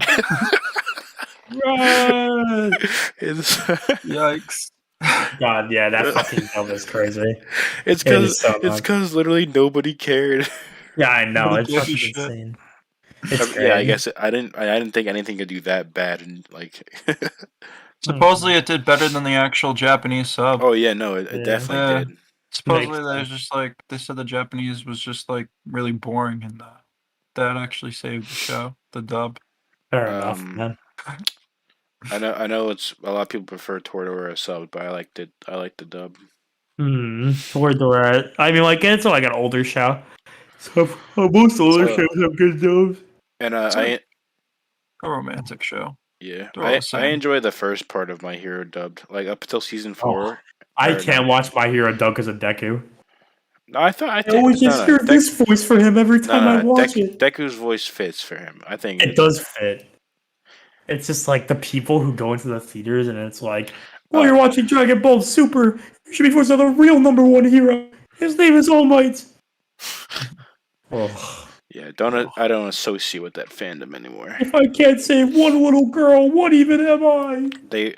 Run! It's Yikes. God, yeah, that fucking dub is crazy. it's It is because so literally nobody cared. Yeah, I know. Nobody It's gives a fucking shit. insane. It's Yeah, I great. guess I didn't think anything could do that bad and like. Supposedly it did better than the actual Japanese sub. Oh yeah, no, it Yeah. definitely Yeah. did. Supposedly Makes there's just like they said the Japanese was just like really boring and that actually saved the show, the dub. Fair enough, Um, man. I know it's a lot of people prefer Toradora sub, but I like the dub. Toradora. I mean, like, it's like an older show. So most other So- shows have good jobs. And It's I a romantic show. yeah, They're all the I same. enjoy the first part of My Hero dubbed, like up until season 4. I Or can't no. watch My Hero dub because of Deku. No, I always just hear this voice for him every time I watch it. Deku's voice fits for him. I think It does fit. It's just like the people who go into the theaters and it's like, well, you're watching Dragon Ball Super. You should be focused on the real #1 hero. His name is All Might. Oh. Yeah, I don't associate with that fandom anymore. If I can't save one little girl, what even am I?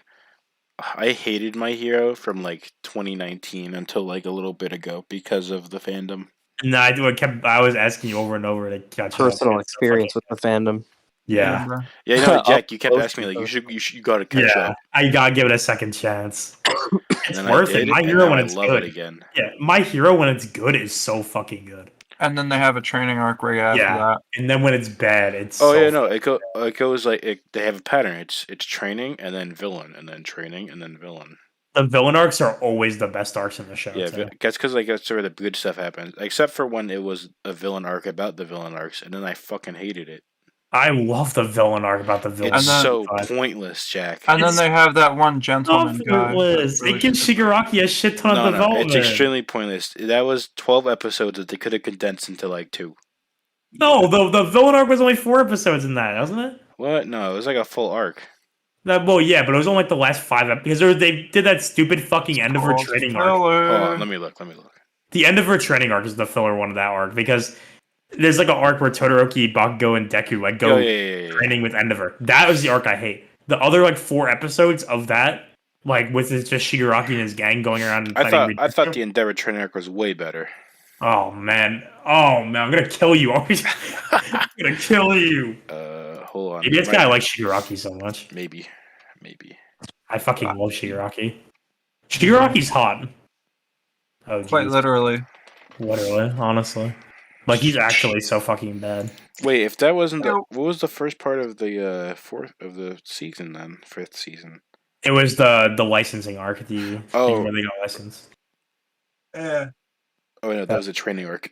I hated My Hero from like 2019 until like a little bit ago because of the fandom. No, I was asking you over and over to catch Personal up. experience with the fandom. Yeah. bro. Yeah, no, Up Jack, you kept close asking me like to you gotta catch Yeah. up. I gotta give it a second chance. It's And worth I did, it. My and Hero now when I it's love good. it again. Yeah, My Hero when it's good is so fucking good. And then they have a training arc right after that. And then when it's bad, it's Oh so yeah, no, it goes like they have a pattern. It's training and then villain and then training and then villain. the villain arcs are always the best arcs in the show. Yeah, too. that's because like that's where the good stuff happens. Except for when it was a villain arc about the villain arcs, and then I fucking hated it. I love the villain arc about the villain. It's then- so but pointless, Jack. And then It's they have that one gentleman guy. pointless. that's really It gives stupid. Shigaraki a shit ton of No, development. it's extremely pointless. That was 12 episodes that they could have condensed into like 2. No, the villain arc was only 4 episodes in that, wasn't it? What? No, it was like a full arc. Well, yeah, but it was only like the last 5 because they did that stupid fucking end of her Called training arc. filler. Hold on, let me look. The end of her training arc is the filler one of that arc because there's like an arc where Todoroki, Bakugo, and Deku like go Yeah. training with Endeavor. That was the arc I hate. The other like 4 episodes of that, like with just Shigaraki and his gang going around and I fighting thought Rikiku. the Endeavor training arc was way better. Oh man, I'm gonna kill you. I'm gonna kill you. Hold on. Maybe it's 'cause I like Shigaraki so much. Maybe. I fucking love Shigaraki. Shigaraki's hot. Oh, Quite geez. literally. Literally, honestly. Like he's actually so fucking bad. Wait, if that wasn't the Nope. what was the first part of the fourth of the season then? 5th season. It was the licensing arc, the Oh. thing where they got licensed. Yeah. Oh no, that was a training arc.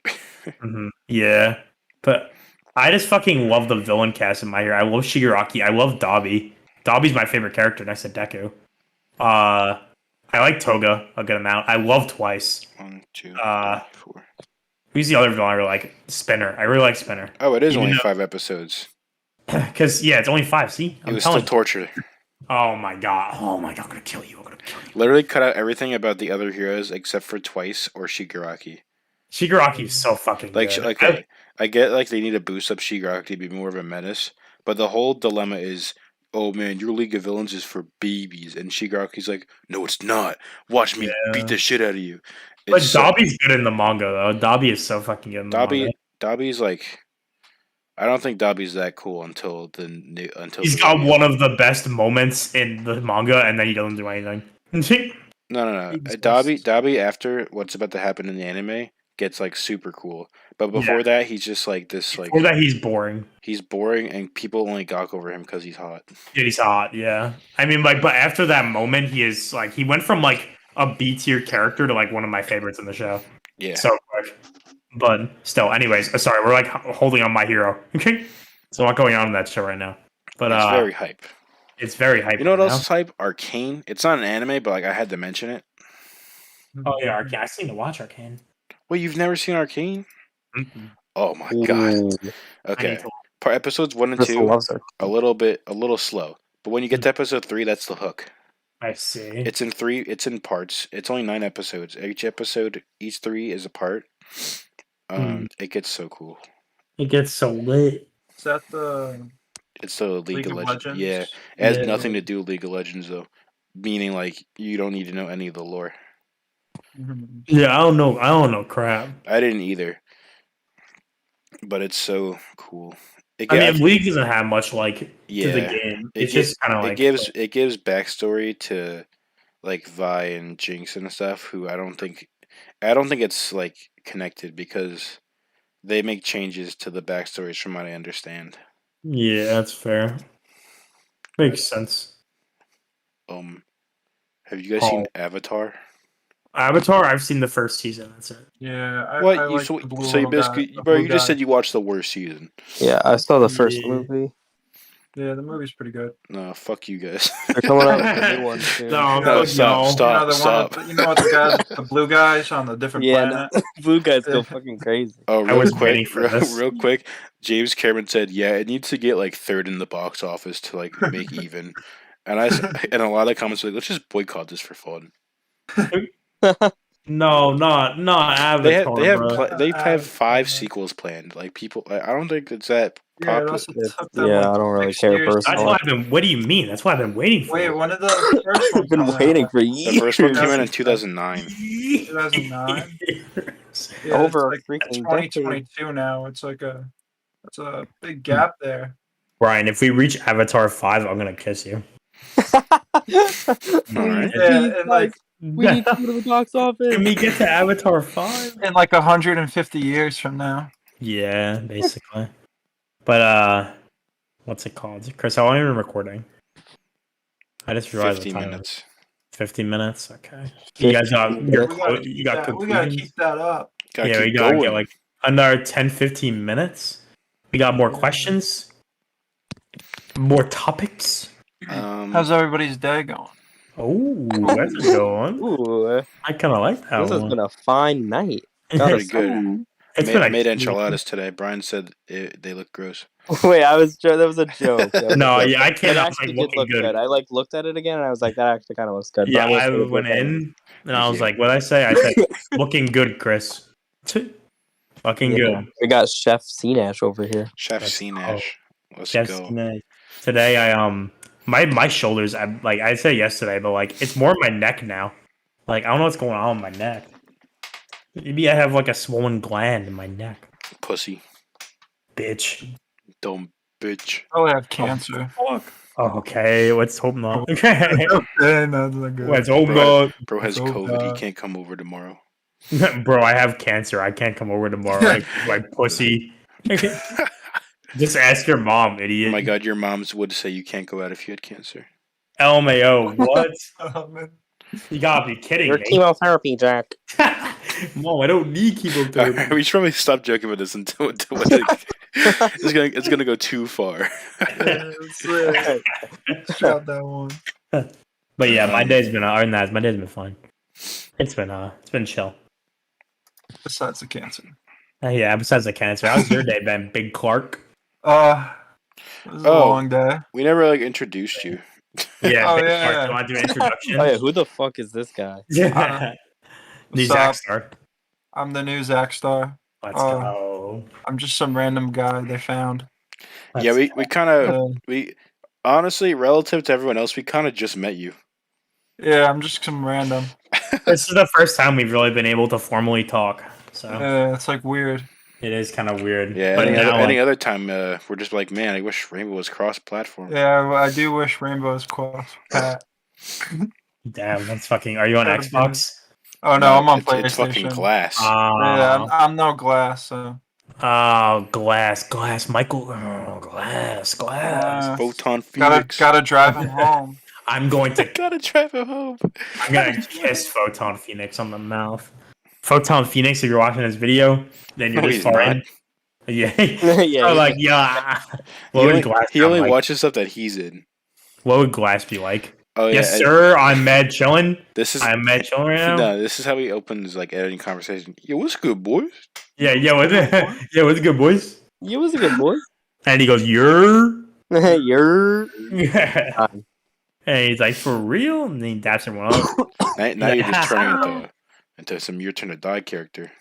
Yeah, but I just fucking love the villain cast in My Hero. I love Shigaraki. I love Dobby. Dobby's my favorite character next to Deku. I like Toga a good amount. I love Twice. 1, 2, 3, 4. Who's the other villain I really like? Spinner. I really like Spinner. Oh, it is Even only though- 5 episodes. Because it's only 5. See, It was still torture. Oh my god! I'm gonna kill you! Literally cut out everything about the other heroes except for Twice or Shigaraki. Shigaraki is so fucking Like, good. okay, I get like they need to boost up Shigaraki to be more of a menace, but the whole dilemma is, oh man, your League of Villains is for babies, and Shigaraki's like, no, it's not. Watch me beat the shit out of you. But It's so- Dobby's good in the manga though. Dobby is so fucking good in the manga. Dobby's like, I don't think Dobby's that cool until He's the got radio. one of the best moments in the manga, and then he doesn't do anything. No. Exists. Dobby after what's about to happen in the anime gets like super cool, but before that he's just like this like Or that he's boring. he's boring and people only gawk over him because he's hot. Dude, he's hot. Yeah, I mean, like, but after that moment, he is like he went from like a B tier character to like one of my favorites in the show. Yeah. So quick. But still, anyways, sorry, we're like holding on My Hero. Okay, there's a lot going on in that show right now. But It's very hype. it's very hype. You know what right else is hype? Arcane. It's not an anime, but like I had to mention it. now. Oh yeah, Arcane. I still need to watch Arcane. Well, you've never seen Arcane? Mm-mm. Oh my god. Ooh, I Okay. need to- Episodes 1 and Crystal 2 loves her. a little slow, but when you get to episode 3, that's the hook. I see. It's in parts. It's only 9 episodes. Each 3 is a part. It gets so cool. It gets so lit. Is that the It's the League of Legends. Yeah, it Yeah. has nothing to do with League of Legends though. Meaning like you don't need to know any of the lore. Yeah, I don't know crap. I didn't either. But it's so cool. I mean, League doesn't have much like to the Yeah. game. It It's just kind of like it gives backstory to like Vi and Jinx and stuff who I don't think it's like connected because they make changes to the backstories from what I understand. Yeah, that's fair. Makes sense. Have you guys seen Avatar? Avatar, I've seen the first season. That's it. Yeah, I What you like the blue so you little guy. basically, The bro? blue You just guy. said you watched the worst season. Yeah, I saw the first Yeah. movie. Yeah, the movie's pretty good. No, fuck you guys. They're coming out with a new one soon. No, No, fuck stop, y'all. stop. You know the one. With, you know what the guys, the blue guys on the different Yeah, no, planet. blue guys go fucking crazy. Oh, I real was quick, waiting for this. real quick. James Cameron said, "Yeah, it needs to get like third in the box office to like make even." And and a lot of comments were like, "Let's just boycott this for fun." No, not Avatar, bro. They have 5 Uh, sequels planned. Like people, I don't think it's that Yeah, popular. it also It's- took them yeah, like I don't really 6 care years. That's personally. why I've been. What do you mean? That's why I've been waiting for. Wait, it. when did the first one I've been come waiting out? for The years. first one came out in 2009. 2009. 2009. Yeah, Over it's a like freaking decade. 2022 now. It's like it's a big gap there. Brian, if we reach Avatar 5, I'm gonna kiss you. Please, Alright. Yeah, please, and like guys, we need to go to the box office. Can we get to Avatar 5? in like 150 years from now. Yeah, basically. But what's it called? Chris, how long are you recording? I just realized 50 the time. minutes. 50 minutes. Okay. You guys got your We gotta you got we gotta conclusions? keep that up. Gotta Yeah, we keep gotta going. get like another 10, 15 minutes. We got more Yeah. questions, more topics. How's everybody's day going? Oh, that's a good one. Ooh, I kind of like that this has one. been a fine night. Pretty good. It's Made, been a made enchiladas today. Brian said they look gross. Wait, that was a joke. That was No, a joke. yeah, I It can't. I was actually like did looking look good. good. I like looked at it again and I was like, that actually kind of looks good. but Yeah, I'm gonna I say it went again. in and I Thank was you. like, "What I say?" I said, "Looking good, Chris." Fucking Yeah, good. we got Chef C-Nash over here. Chef Let's C-Nash. Let's Chef's go. nice. Today I my shoulders. I said yesterday, but like it's more my neck now. Like I don't know what's going on with my neck. Maybe I have like a swollen gland in my neck. Pussy. Bitch. Dumb bitch. Oh, I have cancer. Fuck. Oh, okay, let's hope not. Okay. Okay, no, that's not good. Let's hope Bro, not. Bro has So COVID. He bad. can't come over tomorrow. Bro, I have cancer. I can't come over tomorrow. Like my pussy. Just ask your mom, Oh idiot. my god, your moms would say you can't go out if you had cancer. LMAO, what? Oh, man. You gotta be kidding Your me. chemotherapy, Jack. Mom, I don't need chemotherapy. Alright, we should probably stop joking about this until it's gonna go too far. Yeah, shot that one. But yeah, my day's been other than that, my day's been fine. It's been chill. Besides the cancer. Yeah, besides the cancer. How's your day been, BigClark? It was a Oh. long day. We never like introduced you. Yeah, Oh, BigClark. yeah. You want to do an introduction? Oh yeah, who the fuck is this guy? Yeah. New What's Zach up? Star. I'm the new Zach Star. Let's go. I'm just some random guy they found. Yeah, we kind of Uh, we honestly, relative to everyone else, we kind of just met you. yeah, I'm just some random. This is the first time we've really been able to formally talk. So Yeah, it's like weird. it is kind of weird. Yeah, But now, any other time, we're just like, man, I wish Rainbow was cross-platform. Yeah, I do wish Rainbow's cross pat. damn, that's fucking. Are you on That'd be Xbox? Oh no, I'm on it's PlayStation. fucking glass. Yeah, I'm no glass. So Glass, Michael, glass. Photon Phoenix. gotta drive him home. I'm going to, Gotta drive him home. I'm gonna kiss Photon Phoenix on the mouth. Photon Phoenix, if you're watching this video, then you're No, just he's far not. in. Yeah, Yeah, I'm like, yeah. What would glass He sound only like? watches stuff that he's in. What would glass be like? Oh yeah, Yes, sir. I'm mad chilling. This is I'm mad chilling right now. no. This is how he opens like editing conversation. Yo, what's good, boys? Yeah, what's good, boys? You was a good boy. And he goes, "You're." You're And he's like, "For real?" And then he daps him up. Now you're just turning into some Your Turn to Die character.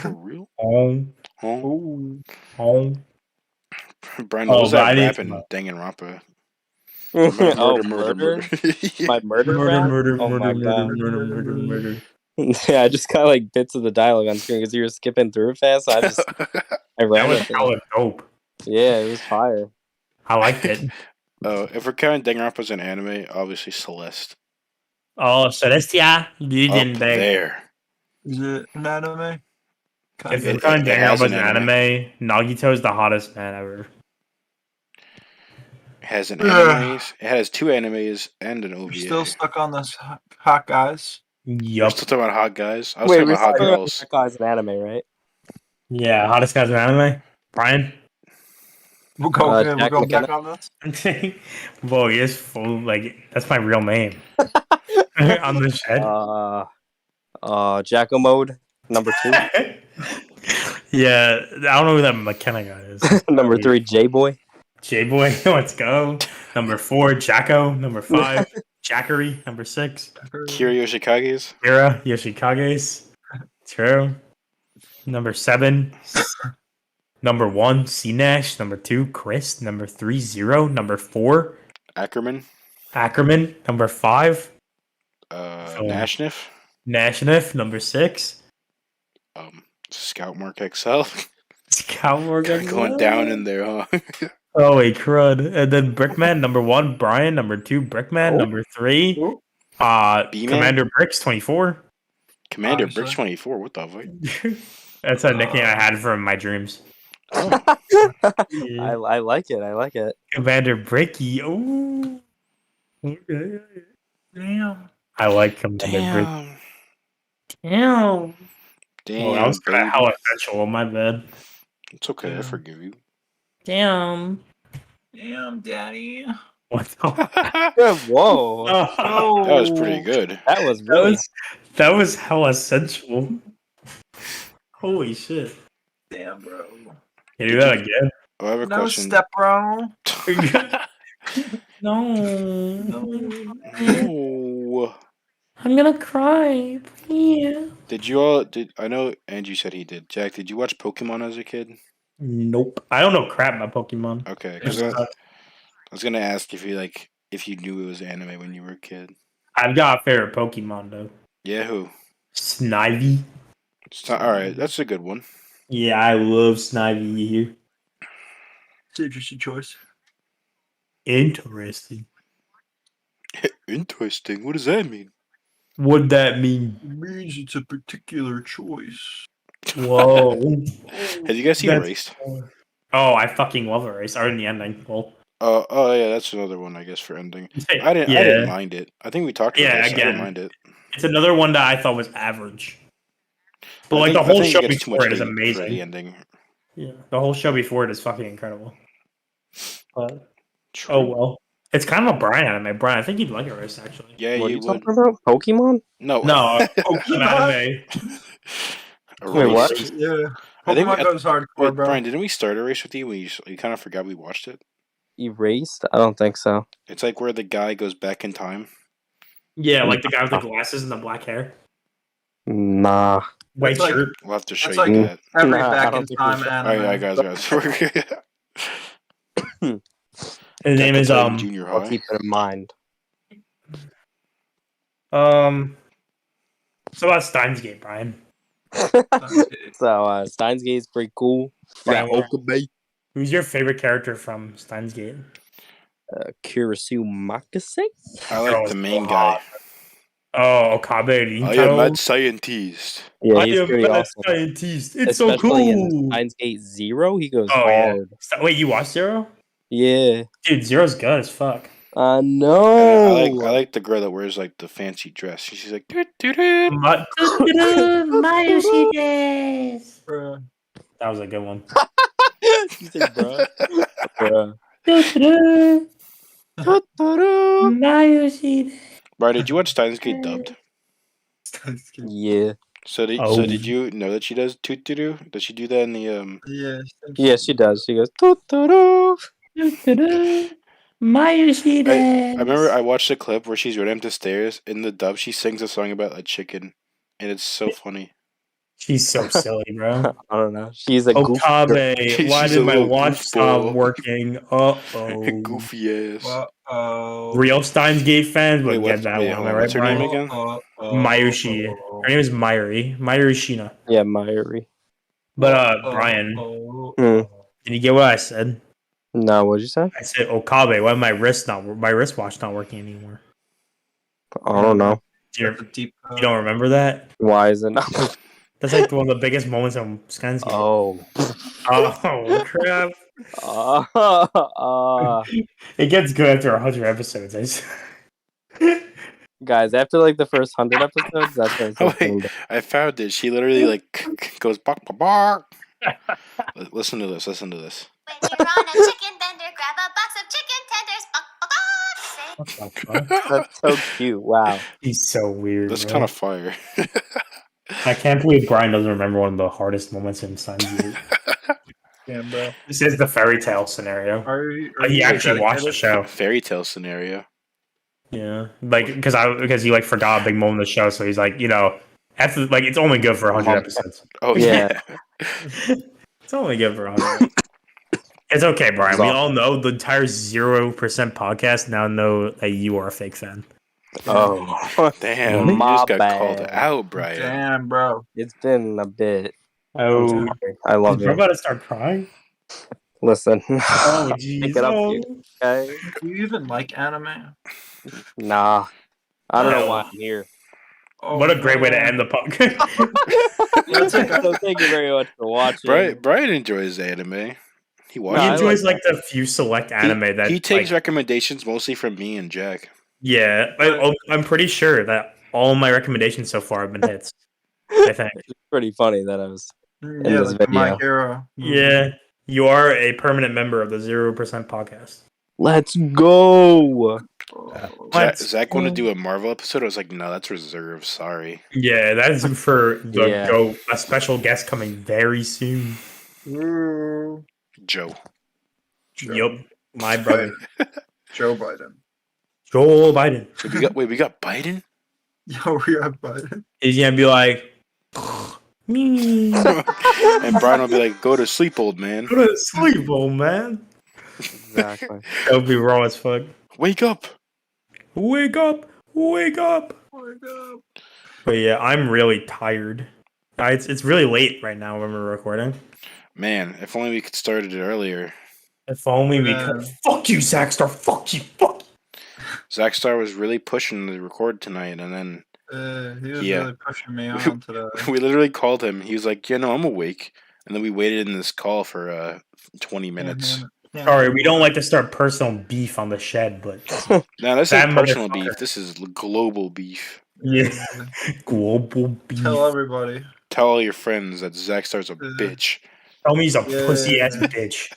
For real? Home, Huh? Ooh. home. Brian, what was but I that need rapping to know. Danganronpa? oh, murder? Yeah. My murder rap? Oh my god. murder. Yeah, I just got like bits of the dialogue on screen because you were skipping through it fast. So I That ran was with it. hella dope. Yeah, it was fire. I liked it. Oh, if we're counting Danganronpa as an anime, obviously Celeste. Oh, Celestia, you Up didn't beg. there. Is it an anime? If It- we're counting it has Danganronpa as an an anime, Nagito is the hottest man ever. It has an Ugh. animes. It has 2 animes and an OVA. You're still stuck on this hot guys. We're Yup. still talking about hot guys. I was Wait, talking we're about hot talking about girls. hot guys in anime, right? Yeah, hottest guys in anime. Brian. We'll go. Jack we'll go McKenna. back on this. Whoa, he is full. Like that's my real name. On the shed. Jacko mode number 2. Yeah, I don't know who that McKenna guy is. Number 3, J Boy. J Boy, let's go. Number 4, Jacko. Number 5, Jackery. Number 6, Kira Yoshikage's. Kira Yoshikage's. True. Number 7, number 1, C Nash. Number 2, Chris. Number 3, Zero. Number 4, Ackerman. Number 5, Nashnif. Nashnif. Number 6, Scout Mark XL. Scout Morgan. Going down in there, huh? Oh, wait, crud. And then Brickman, number 1, Brian. Number 2, Brickman. Oh. Number 3, B-Man? Commander Bricks 24. Commander Obviously. Bricks 24. What the fuck? That's a nickname I had from my dreams. I like it. I like it. Commander Bricky. Oh. Okay. Damn. I like Commander Bricky. Damn. Damn. Damn. Oh, that was kind of baby. hella sexual. My bad. It's okay. I Damn. forgive you. Damn. Damn, daddy. What the? Whoa. Oh, That was pretty good. That was really that was hella sensual. Holy shit. Damn, bro. Can you do that again? Oh, I have a No question. step, bro. No. No. I'm gonna cry. Please. Did you all? I know Angie said he did. Jack, did you watch Pokemon as a kid? Nope. I don't know crap about Pokemon. Okay, because I was gonna ask if you knew it was anime when you were a kid. I've got a favorite Pokemon though. Yeah, who? Snivy. It's not, all right, that's a good one. Yeah, I love Snivy here. It's an interesting choice. Interesting. Interesting. What does that mean? What'd that mean? It means it's a particular choice. Whoa. Have you guys seen That's- Erased? Oh, I fucking love Erase. Or in the ending. Well, Oh yeah, that's another one I guess for ending. yeah, I didn't mind it. I think we talked about Yeah, this. I again. didn't mind it. it's another one that I thought was average. But I like think- the whole I think show it gets too before much it is hate for the amazing. ending. Yeah, the whole show before it is fucking incredible. But True. oh well, it's kind of a Brian anime. Brian, I think you'd like Erase actually. Yeah, What are you you would. talking about? Pokemon? No. No, Pokemon anime. Wait, what? Erased. Yeah. I think Pokemon we- goes hardcore, Wait, bro. Brian, didn't we start Erased with you? You kind of forgot we watched it. Erased? I don't think so. It's like where the guy goes back in time. Yeah, like the guy with the glasses and the black hair, Nah. white That's like- shirt. We'll have to show That's you like- that. Every Nah, I back don't in think time we- All anime. right, guys. His name is Junior I'll High. keep it in mind. So about Steins Gate, Brian. So Steins Gate is pretty cool. Yeah, Yeah, Okabe. Who's your favorite character from Steins Gate? Kurisu Makase? I like the main guy. Oh, Okabe I am Rintaro. mad scientist. Yeah, I he's am pretty a awesome. scientist. It's so Especially in cool. Steins Gate Zero, he goes Oh, yeah. hard. Wait, you watched Zero? Yeah. Dude, Zero's good as fuck. I And know. I like the girl that wears like the fancy dress. She's like, doo-doo-doo. Bruh. That was a good one. He said, bruh. Bruh. Brian, did you watch Steins Gate dubbed? Yeah. So Oh. did you know that she does toot doo doo? Does she do that in the Yeah. Yeah, she does. She goes, "Toot-toot-oo." I remember I watched a clip where she's running up the stairs. In the dub, she sings a song about a chicken, and it's so funny. She's so silly, bro. I don't know. She's a goof. Okabe, why She's did a my little watch stop goofball. working? Uh-oh. Goofy ass. Uh-oh. Real Steins Gate fans would Wait, get that one. Am I right, what's her name Brian? again? Mayushi. Her name is Mayuri. Mayuri Shina. Yeah, Mayuri. But, Brian, Hmm. did you get what I said? No, what'd you say? I said Okabe. Why my wristwatch not working anymore? I don't know. Do you, Deep, you don't remember that? Why is it not? That's like one of the biggest moments of Steins Gate. Oh. Oh, crap. Uh, It gets good after 100 episodes. Guys, after like the first 100 episodes, that's when it Oh starts wait, getting bad. I found it. She literally like goes bark bark bark. Listen to this. Listen to this. When you're on a chicken bender, grab a box of chicken tenders. Bok, bok, bok. Say, What the fuck? That's so cute. Wow. He's so weird. That's bro. kind of fire. I can't believe Brian doesn't remember one of the hardest moments in Steins Gate. Damn, bro. This is the fairy tale scenario. He you actually watched the dedicated? show. Fairy tale scenario. Yeah, like because he like forgot a big moment of the show, so he's like, after like it's only good for 100 episodes. Oh Yeah. yeah. It's only good for 100. It's okay, Brian. We Awesome. all know the entire 0% podcast now know that you are a fake fan. Oh, Damn, you My just got bad. called out, Brian. Damn, bro. it's been a bit. Oh, I'm sorry. I love is bro you. about to start crying? Listen. Oh, Pick jeez. it up, Oh. you okay? Do you even like anime? Nah. I don't know No. why I'm here. Oh, What a great way to man. end the podcast. So thank you very much for watching. Brian enjoys anime. He He I watches. enjoys like like the few select anime that he takes like, recommendations mostly from me and Jack. yeah. I'm pretty sure that all my recommendations so far have been hits. I think. It's pretty funny that I was. Yeah, this like the My video. Hero. Yeah, you are a permanent member of the 0% podcast. Let's go. Zach wanted to do a Marvel episode. I was like, no, that's reserved. Sorry. Yeah, that's for the Yeah. a special guest coming very soon. Ooh. Joe. Yup, my brother, Joe Biden. Joe Biden. We got Biden? Yo, we have Biden. He's gonna be like, me. And Brian will be like, go to sleep, old man. Go to sleep, old man. Exactly. That would be raw as fuck. Wake up. Wake up, wake up. Wake up. But yeah, I'm really tired. It's really late right now when we're recording. Man, if only we could start it earlier. If only we Yeah. could. Fuck you, Zackstar. Fuck you. Fuck you. Zach Star was really pushing to record tonight, and then He was Yeah. really pushing me on today. we literally called him. He was like, I'm awake. And then we waited in this call for 20 minutes. Sorry, we don't like to start personal beef on the shed, but No, this That is personal motherfucker. beef. This is global beef. yeah, global beef. Tell everybody. Tell all your friends that Zach Star's a Yeah. bitch. Tell me he's a Yeah. pussy ass bitch,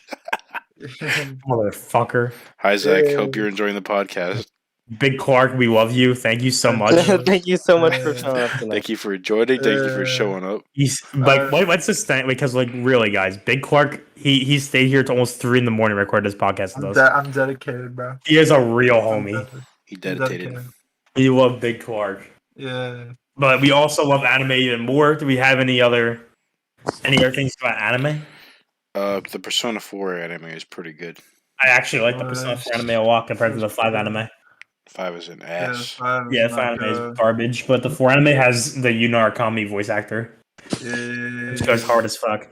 motherfucker. Hi, Zach. Yeah. Hope you're enjoying the podcast. BigClark, we love you. Thank you so much. Thank you so much for showing up tonight. Thank you for joining. Thank you for showing up. He's like, what's this thing? Because like, really, guys, BigClark, he stayed here to almost 3 a.m. recording this podcast with us. I'm dedicated, bro. He is a real I'm homie. dedicated. He dedicated. We love BigClark, Yeah. but we also love anime even more. Do we have any other things about anime? The Persona 4 anime is pretty good. I actually like the Persona 4 anime a lot compared to the 5 anime. 5 is an Yeah, ass. 5 Yeah, is 5 not anime is good. garbage, but the 4 anime has the Yuno Arakami voice actor, Yeah. which goes hard as fuck.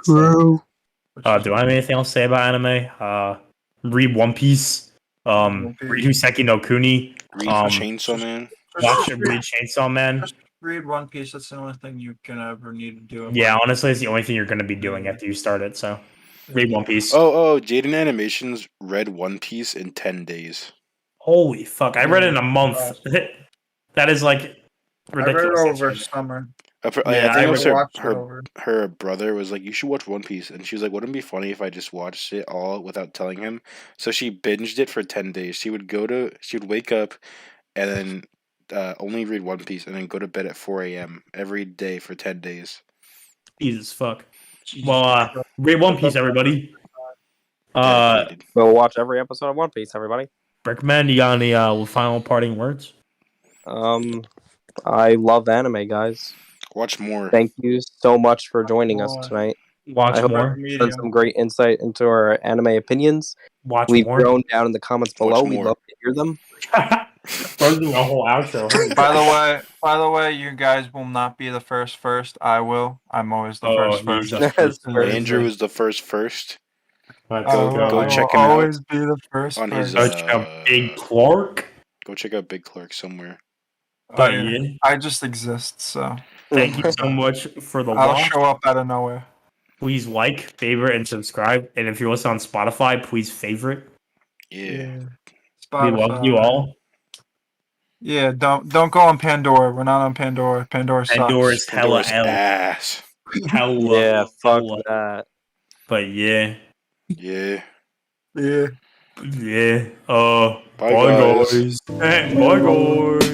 True. Do I have anything else to say about anime? Read One Piece. One Piece. Read Huseki no Kuni. Read Chainsaw Man. Watch and read Chainsaw Man. Just read One Piece. That's the only thing you can ever need to do. Yeah, honestly, it's the only thing you're going to be doing after you start it. So, read One Piece. Jaden Animations read One Piece in 10 days. Holy fuck! I read it in a month. That is like I read ridiculous. it over summer. I think I it was watched it over. her brother was like, you should watch One Piece. And she was like, wouldn't it be funny if I just watched it all without telling him? So she binged it for 10 days. She would wake up and then only read One Piece and then go to bed at 4 a.m. every day for 10 days. Jesus fuck. Well, read One Piece, everybody. Dedicated. We'll watch every episode of One Piece, everybody. Brickman, you got any final parting words? I love anime, guys. Watch more. Thank you so much for joining us tonight. Watch I hope more. Learned some great insight into our anime opinions. Watch Leave more. your own down in the comments below. We'd more. love to hear them. We're doing a whole outro. By the way, you guys will not be the first. I will. I'm always the Oh, first. he's the first. Andrew was the first Let's Go- go. go I check will him out always be the first. on his, Go check out Big Clark. Go check out BigClark somewhere. But yeah, I just exist, so thank you so much for the I'll watch. show up out of nowhere. Please like, favorite, and subscribe. And if you're listening on Spotify, please favorite. Yeah. We love you all. Yeah, don't go on Pandora. We're not on Pandora. Pandora sucks. Pandora's hella Pandora's L. ass. Hella. Yeah, fuck hella. that. But yeah. Yeah. Yeah. Yeah. Bye, guys. Bye, guys.